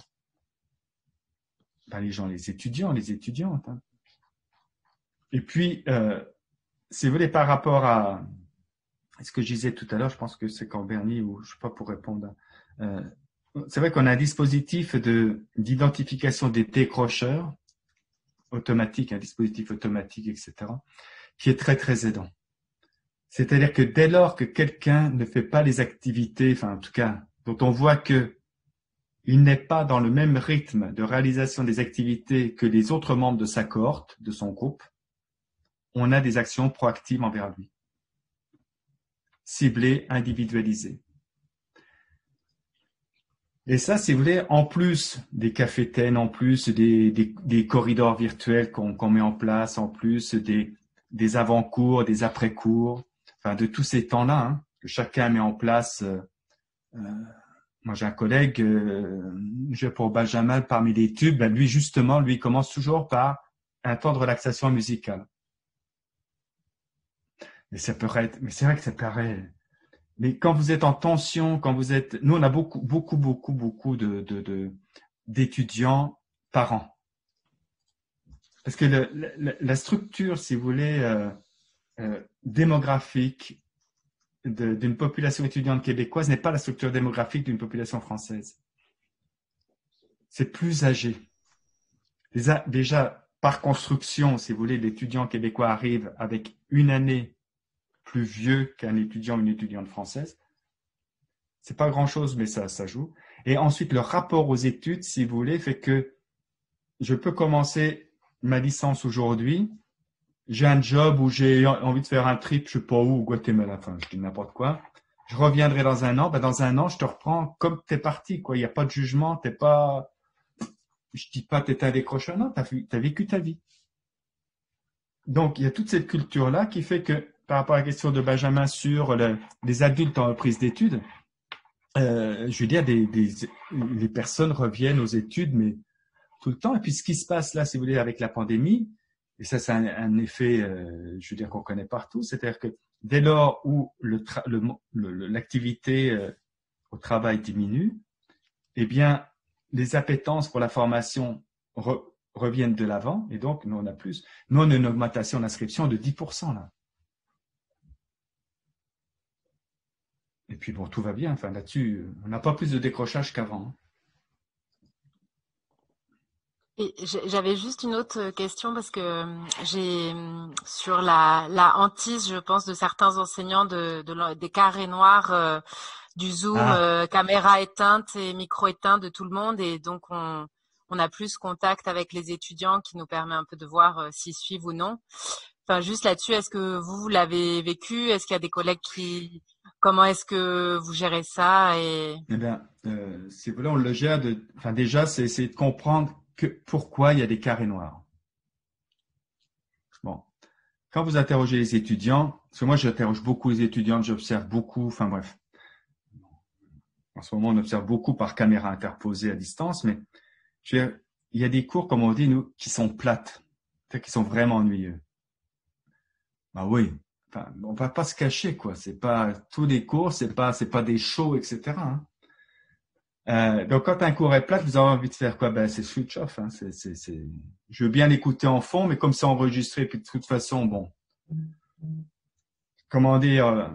Ben, les gens, les étudiants, les étudiantes. Hein. Et puis, si vous voulez, par rapport à ce que je disais tout à l'heure, je pense que c'est quand Bernie, ou je sais pas pour répondre. C'est vrai qu'on a un dispositif d'identification des décrocheurs automatique, un dispositif automatique, etc., qui est très, très aidant. C'est-à-dire que dès lors que quelqu'un ne fait pas les activités, enfin, en tout cas, dont on voit que il n'est pas dans le même rythme de réalisation des activités que les autres membres de sa cohorte, de son groupe, on a des actions proactives envers lui. Ciblées, individualisées. Et ça, si vous voulez, en plus des cafétaines, en plus des corridors virtuels qu'on met en place, en plus des avant-cours, des après-cours, enfin de tous ces temps-là, hein, que chacun met en place. Moi, j'ai un collègue, pour Benjamin, parmi les tubes, ben, lui, justement, lui commence toujours par un temps de relaxation musicale. Mais c'est vrai que ça paraît. Mais quand vous êtes en tension, nous, on a beaucoup d'étudiants par an. Parce que la structure, si vous voulez, démographique d'une population étudiante québécoise n'est pas la structure démographique d'une population française. C'est plus âgé. Déjà, par construction, si vous voulez, l'étudiant québécois arrive avec une année plus vieux qu'un étudiant ou une étudiante française. C'est pas grand-chose, mais ça joue. Et ensuite, le rapport aux études, si vous voulez, fait que je peux commencer ma licence aujourd'hui. J'ai un job où j'ai envie de faire un trip, je sais pas où, au Guatemala, enfin, je dis n'importe quoi. Je reviendrai dans un an. Ben, dans un an, je te reprends comme t'es parti, quoi. Il n'y a pas de jugement, je dis pas t'es un décrocheur, non, t'as vécu ta vie. Donc, il y a toute cette culture-là qui fait que, par rapport à la question de Benjamin sur les adultes en reprise d'études, je veux dire, les personnes reviennent aux études, mais tout le temps. Et puis, ce qui se passe là, si vous voulez, avec la pandémie, et ça, c'est un effet, je veux dire, qu'on connaît partout, c'est-à-dire que dès lors où l'activité au travail diminue, eh bien, les appétences pour la formation reviennent de l'avant, et donc, nous, on a plus. Nous, on a une augmentation d'inscription de 10%, là. Et puis, bon, tout va bien. Enfin, là-dessus, on n'a pas plus de décrochage qu'avant. Et j'avais juste une autre question parce que j'ai sur la hantise, je pense, de certains enseignants des carrés noirs du Zoom, caméra éteinte et micro éteint de tout le monde, et donc on a plus contact avec les étudiants qui nous permet un peu de voir s'ils suivent ou non. Enfin, juste là-dessus, est-ce que vous l'avez vécu? Est-ce qu'il y a des collègues comment est-ce que vous gérez ça? Eh bien, si vous voulez, on le gère déjà, c'est essayer de comprendre pourquoi il y a des carrés noirs. Bon. Quand vous interrogez les étudiants, parce que moi, j'interroge beaucoup les étudiants, j'observe beaucoup, enfin bref. En ce moment, on observe beaucoup par caméra interposée à distance, mais il y a des cours, comme on dit, nous, qui sont plates, qui sont vraiment ennuyeux. Bah oui. Enfin, on va pas se cacher, quoi. C'est pas tous les cours, c'est pas des shows, etc. Hein. Donc, quand un cours est plat, vous avez envie de faire quoi? Ben, c'est switch off. Hein. Je veux bien l'écouter en fond, mais comme c'est enregistré, puis de toute façon, bon. Comment dire?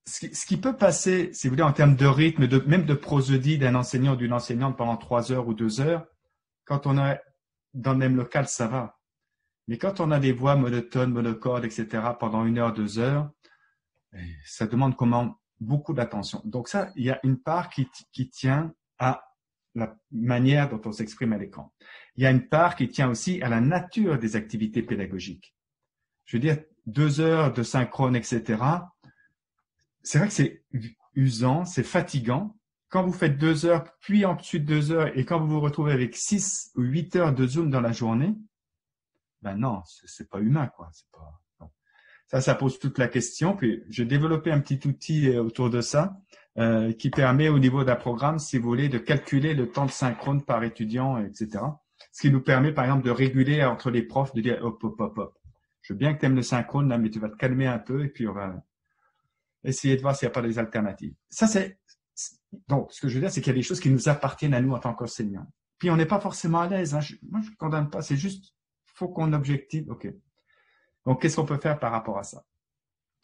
Ce qui peut passer, si vous voulez, en termes de rythme, même de prosodie d'un enseignant ou d'une enseignante pendant 3 heures ou 2 heures, quand on est dans le même local, ça va. Mais quand on a des voix monotones, monocordes, etc., pendant 1 heure, 2 heures, ça demande beaucoup d'attention. Donc ça, il y a une part qui tient à la manière dont on s'exprime à l'écran. Il y a une part qui tient aussi à la nature des activités pédagogiques. Je veux dire, 2 heures de synchrone, etc., c'est vrai que c'est usant, c'est fatigant. Quand vous faites 2 heures, puis ensuite 2 heures, et quand vous vous retrouvez avec 6 ou 8 heures de Zoom dans la journée, ben non, c'est pas humain, quoi. C'est pas. Ça pose toute la question. Puis j'ai développé un petit outil autour de ça. qui permet au niveau d'un programme, si vous voulez, de calculer le temps de synchrone par étudiant, etc. Ce qui nous permet, par exemple, de réguler entre les profs, de dire hop, hop, hop, hop. Je veux bien que tu aimes le synchrone, là, mais tu vas te calmer un peu et puis on va essayer de voir s'il n'y a pas des alternatives. Ça, donc, ce que je veux dire, c'est qu'il y a des choses qui nous appartiennent à nous en tant qu'enseignants. Puis, on n'est pas forcément à l'aise. Hein. Moi, je ne condamne pas. C'est juste, faut qu'on objective. OK. Donc, qu'est-ce qu'on peut faire par rapport à ça?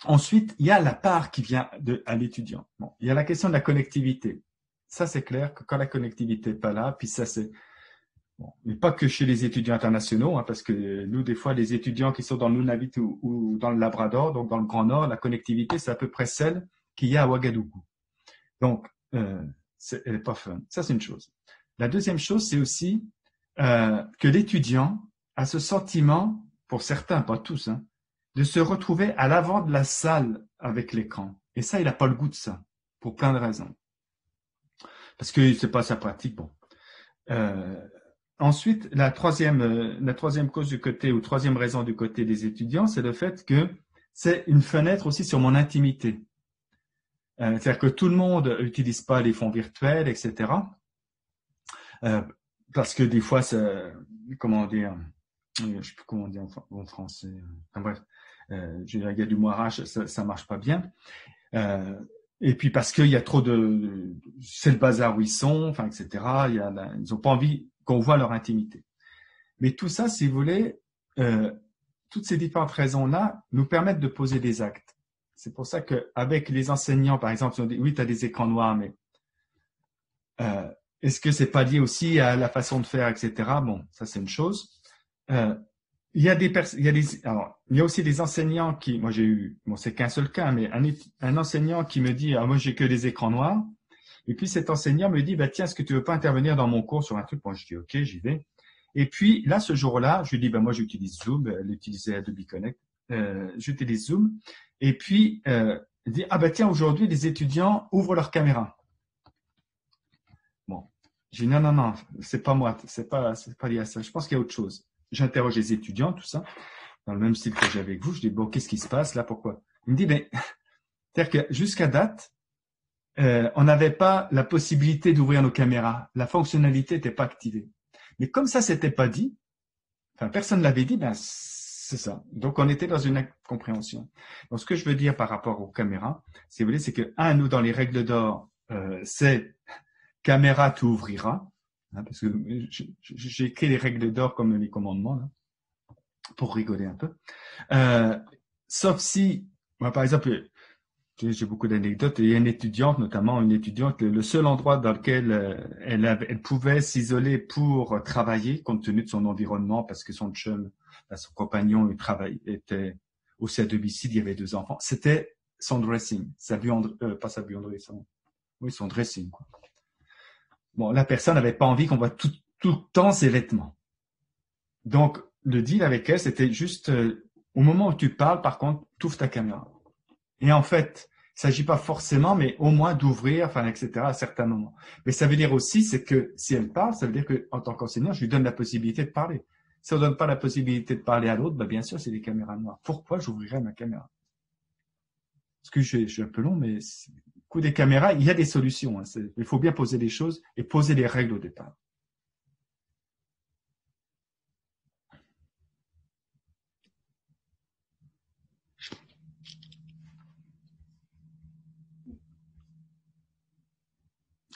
Ensuite, il y a la part qui vient à l'étudiant. Bon, il y a la question de la connectivité. Ça, c'est clair que quand la connectivité n'est pas là, puis ça, c'est bon, mais pas que chez les étudiants internationaux, hein, parce que nous, des fois, les étudiants qui sont dans le Nunavut ou dans le Labrador, donc dans le Grand Nord, la connectivité, c'est à peu près celle qu'il y a à Ouagadougou. Donc, elle n'est pas fun. Ça, c'est une chose. La deuxième chose, c'est aussi que l'étudiant a ce sentiment, pour certains, pas tous, hein, de se retrouver à l'avant de la salle avec l'écran. Et ça, il n'a pas le goût de ça, pour plein de raisons. Parce que c'est pas sa pratique. Bon. Ensuite, la troisième cause du côté, ou troisième raison du côté des étudiants, c'est le fait que c'est une fenêtre aussi sur mon intimité. C'est-à-dire que tout le monde n'utilise pas les fonds virtuels, etc. Parce que des fois, comment dire, je ne sais plus comment dire en français. Enfin, bref, il y a du moirage, ça marche pas bien. Et puis parce qu'il y a trop c'est le bazar où ils sont, enfin, etc. Ils n'ont pas envie qu'on voit leur intimité. Mais tout ça, si vous voulez, toutes ces différentes raisons-là nous permettent de poser des actes. C'est pour ça qu'avec les enseignants, par exemple, ils ont dit, oui, tu as des écrans noirs, mais est-ce que c'est pas lié aussi à la façon de faire, etc. Bon, ça c'est une chose. Il y a aussi des enseignants qui, moi j'ai eu, bon c'est qu'un seul cas, mais un enseignant qui me dit, moi j'ai que des écrans noirs. Et puis cet enseignant me dit, tiens, est-ce que tu veux pas intervenir dans mon cours sur un truc? Bon, je dis, ok, j'y vais. Et puis là, ce jour-là, je lui dis, moi j'utilise Zoom, elle utilisait Adobe Connect, j'utilise Zoom. Et puis, il dit, tiens, aujourd'hui, les étudiants ouvrent leur caméra. Bon, j'ai dit, non, c'est pas moi, c'est pas lié à ça. Je pense qu'il y a autre chose. J'interroge les étudiants, tout ça, dans le même style que j'ai avec vous. Je dis, bon, qu'est-ce qui se passe là? Pourquoi? Il me dit, c'est-à-dire que jusqu'à date, on n'avait pas la possibilité d'ouvrir nos caméras. La fonctionnalité n'était pas activée. Mais comme ça, c'était pas dit, enfin, personne ne l'avait dit, c'est ça. Donc, on était dans une incompréhension. Donc, ce que je veux dire par rapport aux caméras, si vous voulez, c'est que, nous, dans les règles d'or, c'est caméra, tu ouvriras. Hein, parce que j'ai écrit les règles d'or comme les commandements, là, pour rigoler un peu. Sauf si, moi, par exemple, j'ai beaucoup d'anecdotes. Il y a une étudiante, notamment une étudiante, le seul endroit dans lequel elle pouvait s'isoler pour travailler, compte tenu de son environnement, parce que son compagnon, était aussi à domicile, il y avait 2 enfants. C'était son dressing, son dressing, quoi. Bon, la personne n'avait pas envie qu'on voit tout le temps ses vêtements. Donc, le deal avec elle, c'était juste, au moment où tu parles, par contre, tu ouvres ta caméra. Et en fait, il ne s'agit pas forcément, mais au moins d'ouvrir, enfin, etc., à certains moments. Mais ça veut dire aussi, c'est que si elle parle, ça veut dire qu'en tant qu'enseignant, je lui donne la possibilité de parler. Si on ne donne pas la possibilité de parler à l'autre, bien sûr, c'est des caméras noires. Pourquoi j'ouvrirais ma caméra? Parce que je suis un peu long, mais coup des caméras, il y a des solutions. Hein. Il faut bien poser les choses et poser les règles au départ.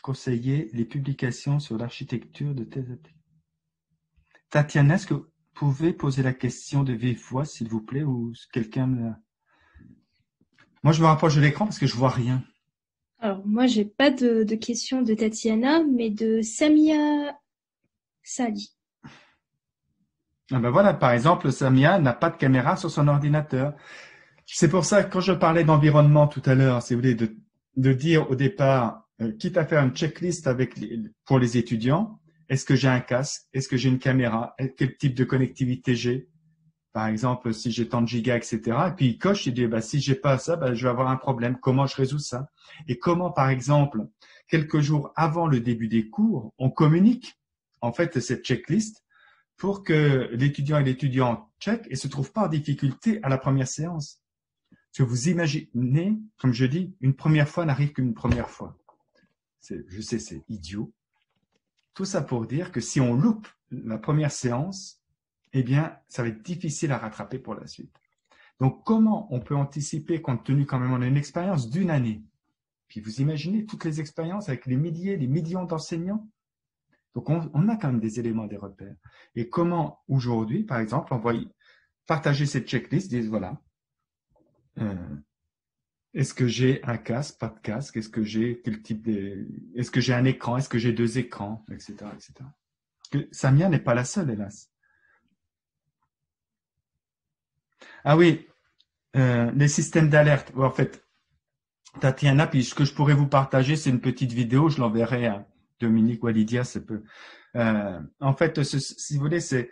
Conseiller les publications sur l'architecture de TZT. Tatiana, est-ce que vous pouvez poser la question de vive voix, s'il vous plaît, ou quelqu'un me... Moi, je me rapproche de l'écran parce que je vois rien. Alors, moi, j'ai pas de question de Tatiana, mais de Samia Sali. Voilà, par exemple, Samia n'a pas de caméra sur son ordinateur. C'est pour ça que quand je parlais d'environnement tout à l'heure, si vous voulez, de dire au départ, quitte à faire une checklist pour les étudiants, est-ce que j'ai un casque? Est-ce que j'ai une caméra? Quel type de connectivité j'ai? Par exemple, si j'ai tant de gigas, etc. Et puis il coche, il dit, si j'ai pas ça, je vais avoir un problème. Comment je résous ça? Et comment, par exemple, quelques jours avant le début des cours, on communique en fait cette checklist pour que l'étudiant et l'étudiante checkent et se trouvent pas en difficulté à la première séance. que vous imaginez, comme je dis, une première fois n'arrive qu'une première fois. Je sais, c'est idiot. Tout ça pour dire que si on loupe la première séance, eh bien, ça va être difficile à rattraper pour la suite. Donc, comment on peut anticiper, compte tenu quand même, on a une expérience d'une année. Puis vous imaginez toutes les expériences avec les milliers, les millions d'enseignants. Donc, on a quand même des éléments, des repères. Et comment, aujourd'hui, par exemple, on va partager cette checklist, dire, voilà, est-ce que j'ai un casque, pas de casque, est-ce que j'ai quel type est-ce que j'ai un écran, est-ce que j'ai 2 écrans, etc., etc. Que Samia n'est pas la seule, hélas. Ah oui, les systèmes d'alerte. En fait, Tatiana, puis ce que je pourrais vous partager, c'est une petite vidéo, je l'enverrai à Dominique ou à Lydia, ça peut. En fait, si vous voulez, c'est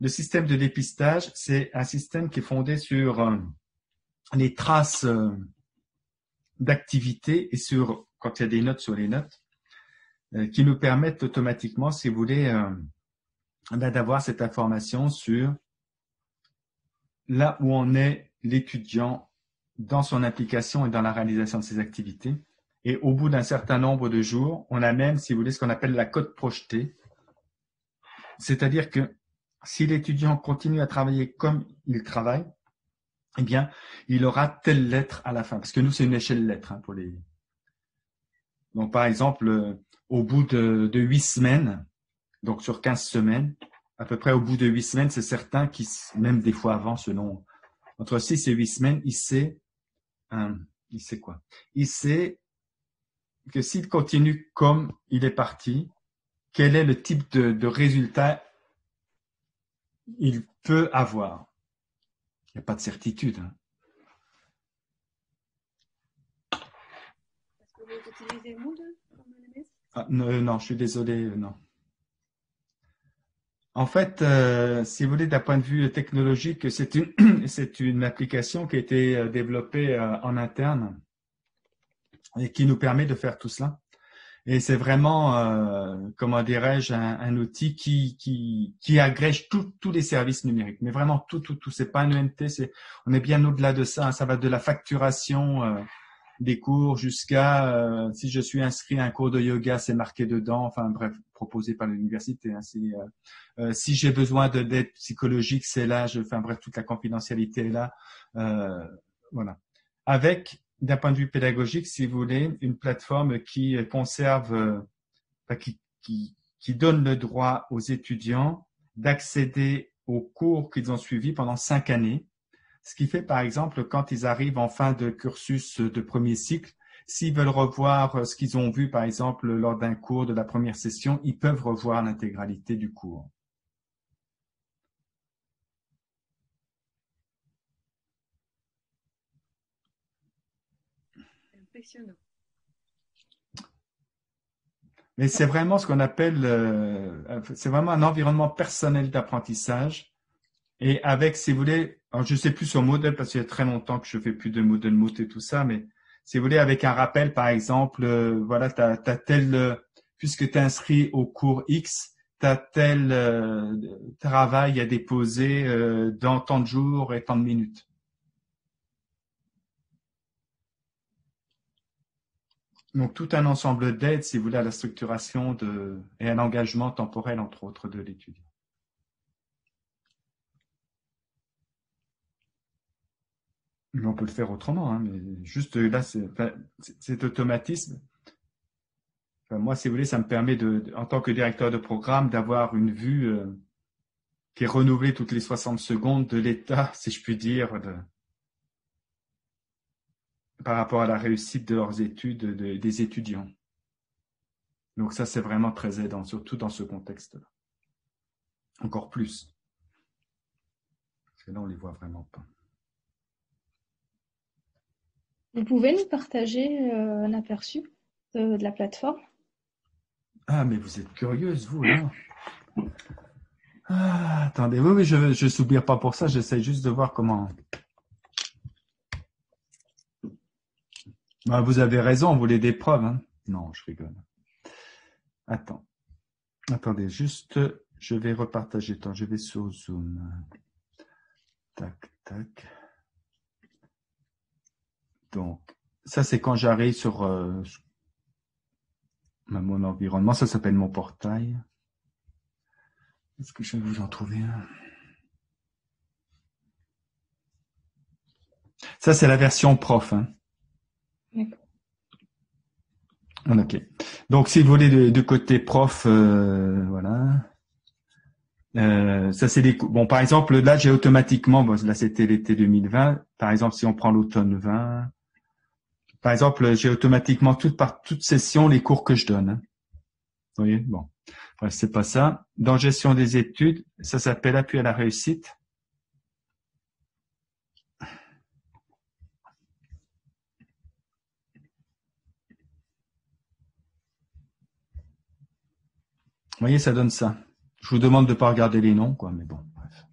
le système de dépistage, c'est un système qui est fondé sur les traces d'activité et sur, quand il y a des notes sur les notes, qui nous permettent automatiquement, si vous voulez, d'avoir cette information sur là où en est l'étudiant dans son application et dans la réalisation de ses activités. Et au bout d'un certain nombre de jours, on a même, si vous voulez, ce qu'on appelle la cote projetée. C'est-à-dire que si l'étudiant continue à travailler comme il travaille, eh bien, il aura telle lettre à la fin. Parce que nous, c'est une échelle lettre pour les. Donc, par exemple, au bout de 8 semaines, donc sur 15 semaines, à peu près au bout de 8 semaines, c'est certain qu'il, même des fois avant, selon, entre 6 et 8 semaines, il sait quoi? Il sait que s'il continue comme il est parti, quel est le type de résultat il peut avoir. Il n'y a pas de certitude. Est-ce que vous utilisez Moodle comme LMS? Non, je suis désolé, non. En fait, si vous voulez, d'un point de vue technologique, c'est une application qui a été développée en interne et qui nous permet de faire tout cela. Et c'est vraiment, comment dirais-je, un outil qui agrège tous les services numériques, mais vraiment tout. C'est pas un ENT, on est bien au-delà de ça. Ça va de la facturation des cours jusqu'à si je suis inscrit à un cours de yoga, c'est marqué dedans. Enfin bref, proposé par l'université. Hein, si j'ai besoin d'aide psychologique, c'est là. Enfin bref, toute la confidentialité est là. Voilà. Avec d'un point de vue pédagogique, si vous voulez, une plateforme qui conserve, qui donne le droit aux étudiants d'accéder aux cours qu'ils ont suivis pendant 5 années. Ce qui fait, par exemple, quand ils arrivent en fin de cursus de premier cycle, s'ils veulent revoir ce qu'ils ont vu, par exemple, lors d'un cours de la première session, ils peuvent revoir l'intégralité du cours. Impressionnant. Mais c'est vraiment ce qu'on appelle, c'est vraiment un environnement personnel d'apprentissage. Et avec, si vous voulez, alors je sais plus sur Moodle parce qu'il y a très longtemps que je fais plus de Moodle Moot et tout ça, mais si vous voulez, avec un rappel, par exemple, voilà, t'as tel, puisque tu es inscrit au cours X, t'as tel travail à déposer dans tant de jours et tant de minutes. Donc, tout un ensemble d'aides, si vous voulez, à la structuration et à l'engagement temporel, entre autres, de l'étudiant. Mais on peut le faire autrement, hein, mais juste là, cet automatisme. Enfin, moi, si vous voulez, ça me permet, en tant que directeur de programme, d'avoir une vue qui est renouvelée toutes les 60 secondes de l'état, si je puis dire, par rapport à la réussite de leurs études des étudiants. Donc ça, c'est vraiment très aidant, surtout dans ce contexte-là. Encore plus. Parce que là, on ne les voit vraiment pas. Vous pouvez nous partager un aperçu de la plateforme? Ah, mais vous êtes curieuse, vous, là. Ah, attendez, oui, je ne soupire pas pour ça, j'essaie juste de voir comment... Ah, vous avez raison, vous voulez des preuves, hein? Non, je rigole. Attendez, juste, je vais repartager. Attends, je vais sur Zoom. Tac, tac. Donc, ça, c'est quand j'arrive sur mon environnement. Ça s'appelle mon portail. Est-ce que je vais vous en trouver un? Ça, c'est la version prof. Hein. D'accord. Ok. Donc, si vous voulez de côté prof, voilà. Ça, c'est des. Bon, par exemple, là, j'ai automatiquement. Bon, là, c'était l'été 2020. Par exemple, si on prend l'automne 20. Par exemple, j'ai automatiquement par toute session les cours que je donne. Hein. Vous voyez, bon, bref, c'est pas ça. Dans gestion des études, ça s'appelle appui à la réussite. Vous voyez, ça donne ça. Je vous demande de pas regarder les noms, quoi, mais bon, bref.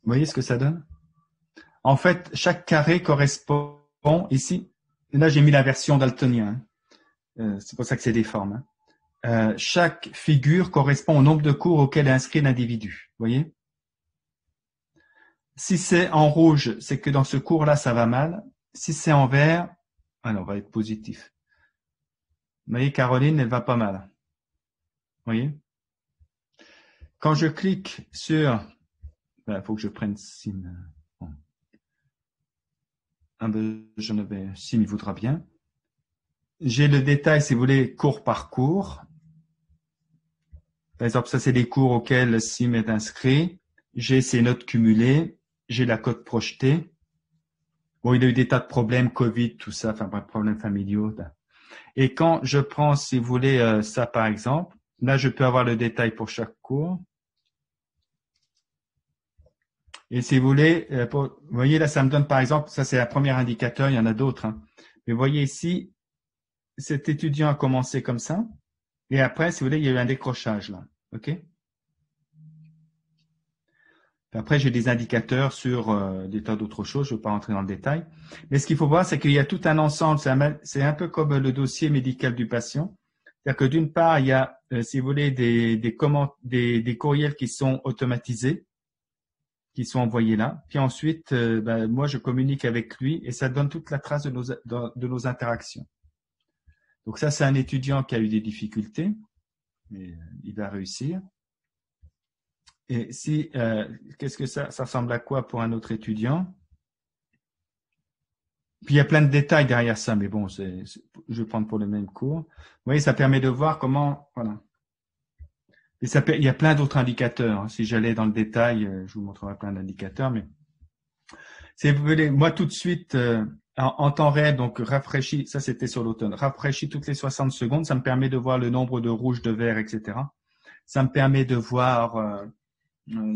Vous voyez ce que ça donne? En fait, chaque carré correspond ici. Là, j'ai mis la version daltonien. Hein. C'est pour ça que c'est des formes. Hein. Chaque figure correspond au nombre de cours auquel est inscrit l'individu. Vous voyez? Si c'est en rouge, c'est que dans ce cours-là, ça va mal. Si c'est en vert, alors on va être positif. Vous voyez, Caroline, elle va pas mal. Vous voyez? Quand je clique sur... Il faut que je prenne Sim. Bon. Ah ben, j'en avais... Sim, il voudra bien. J'ai le détail, si vous voulez, cours par cours. Par exemple, ça, c'est les cours auxquels Sim est inscrit. J'ai ses notes cumulées. J'ai la cote projetée. Bon, il a eu des tas de problèmes, Covid, tout ça, enfin, problèmes familiaux. Et quand je prends, si vous voulez, ça par exemple, là, je peux avoir le détail pour chaque cours. Et si vous voulez, vous voyez, là, ça me donne par exemple, ça c'est un premier indicateur, il y en a d'autres. Hein. Mais vous voyez ici, cet étudiant a commencé comme ça. Et après, si vous voulez, il y a eu un décrochage là. OK? Après, j'ai des indicateurs sur des tas d'autres choses. Je ne veux pas rentrer dans le détail. Mais ce qu'il faut voir, c'est qu'il y a tout un ensemble. C'est un peu comme le dossier médical du patient. C'est-à-dire que d'une part, il y a, si vous voulez, des courriels qui sont automatisés, qui sont envoyés là. Puis ensuite, moi, je communique avec lui et ça donne toute la trace de nos interactions. Donc ça, c'est un étudiant qui a eu des difficultés, mais il va réussir. Et si, qu'est-ce que ça ressemble à quoi pour un autre étudiant? Puis il y a plein de détails derrière ça, mais bon, je vais prendre pour le même cours. Vous voyez, ça permet de voir comment, voilà. Et il y a plein d'autres indicateurs. Hein. Si j'allais dans le détail, je vous montrerai plein d'indicateurs, mais si vous voulez, moi tout de suite, en temps réel, donc rafraîchi, ça c'était sur l'automne, rafraîchi toutes les 60 secondes, ça me permet de voir le nombre de rouges, de verts, etc. Ça me permet de voir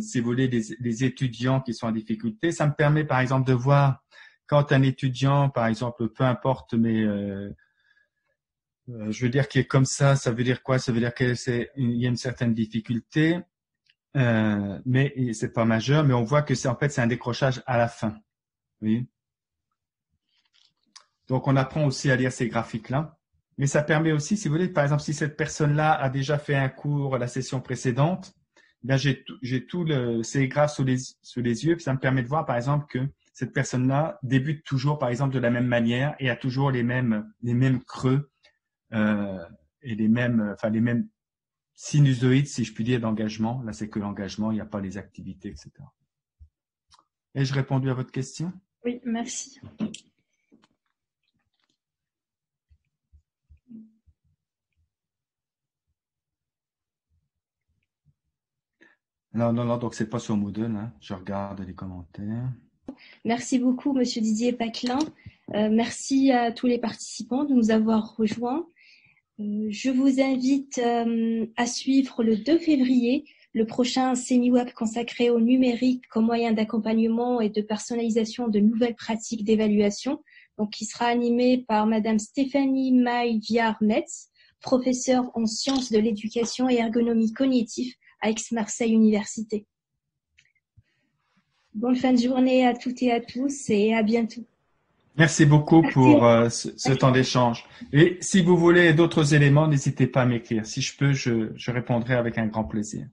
si vous voulez, les étudiants qui sont en difficulté. Ça me permet, par exemple, de voir quand un étudiant, par exemple, peu importe, mais je veux dire qu'il est comme ça veut dire quoi? Ça veut dire qu'il y a une certaine difficulté, mais c'est pas majeur, mais on voit que en fait, c'est un décrochage à la fin. Oui. Donc, on apprend aussi à lire ces graphiques-là. Mais ça permet aussi, si vous voulez, par exemple, si cette personne-là a déjà fait un cours la session précédente, ben j'ai tous ces graphes sous les yeux, puis ça me permet de voir, par exemple, que cette personne-là débute toujours, par exemple, de la même manière et a toujours les mêmes creux et les mêmes sinusoïdes, si je puis dire, d'engagement. Là, c'est que l'engagement, il n'y a pas les activités, etc. Ai-je répondu à votre question? Oui, merci. Non, donc c'est pas sur Moodle, hein. Je regarde les commentaires. Merci beaucoup, Monsieur Didier Paclin. Merci à tous les participants de nous avoir rejoints. Je vous invite à suivre le 2 février le prochain semi-web consacré au numérique comme moyen d'accompagnement et de personnalisation de nouvelles pratiques d'évaluation, donc qui sera animé par Madame Stéphanie Maille-Viard-Metz, professeure en sciences de l'éducation et ergonomie cognitive à Aix-Marseille Université. Bonne fin de journée à toutes et à tous et à bientôt. Merci beaucoup pour ce temps d'échange. Et si vous voulez d'autres éléments, n'hésitez pas à m'écrire. Si je peux, je répondrai avec un grand plaisir.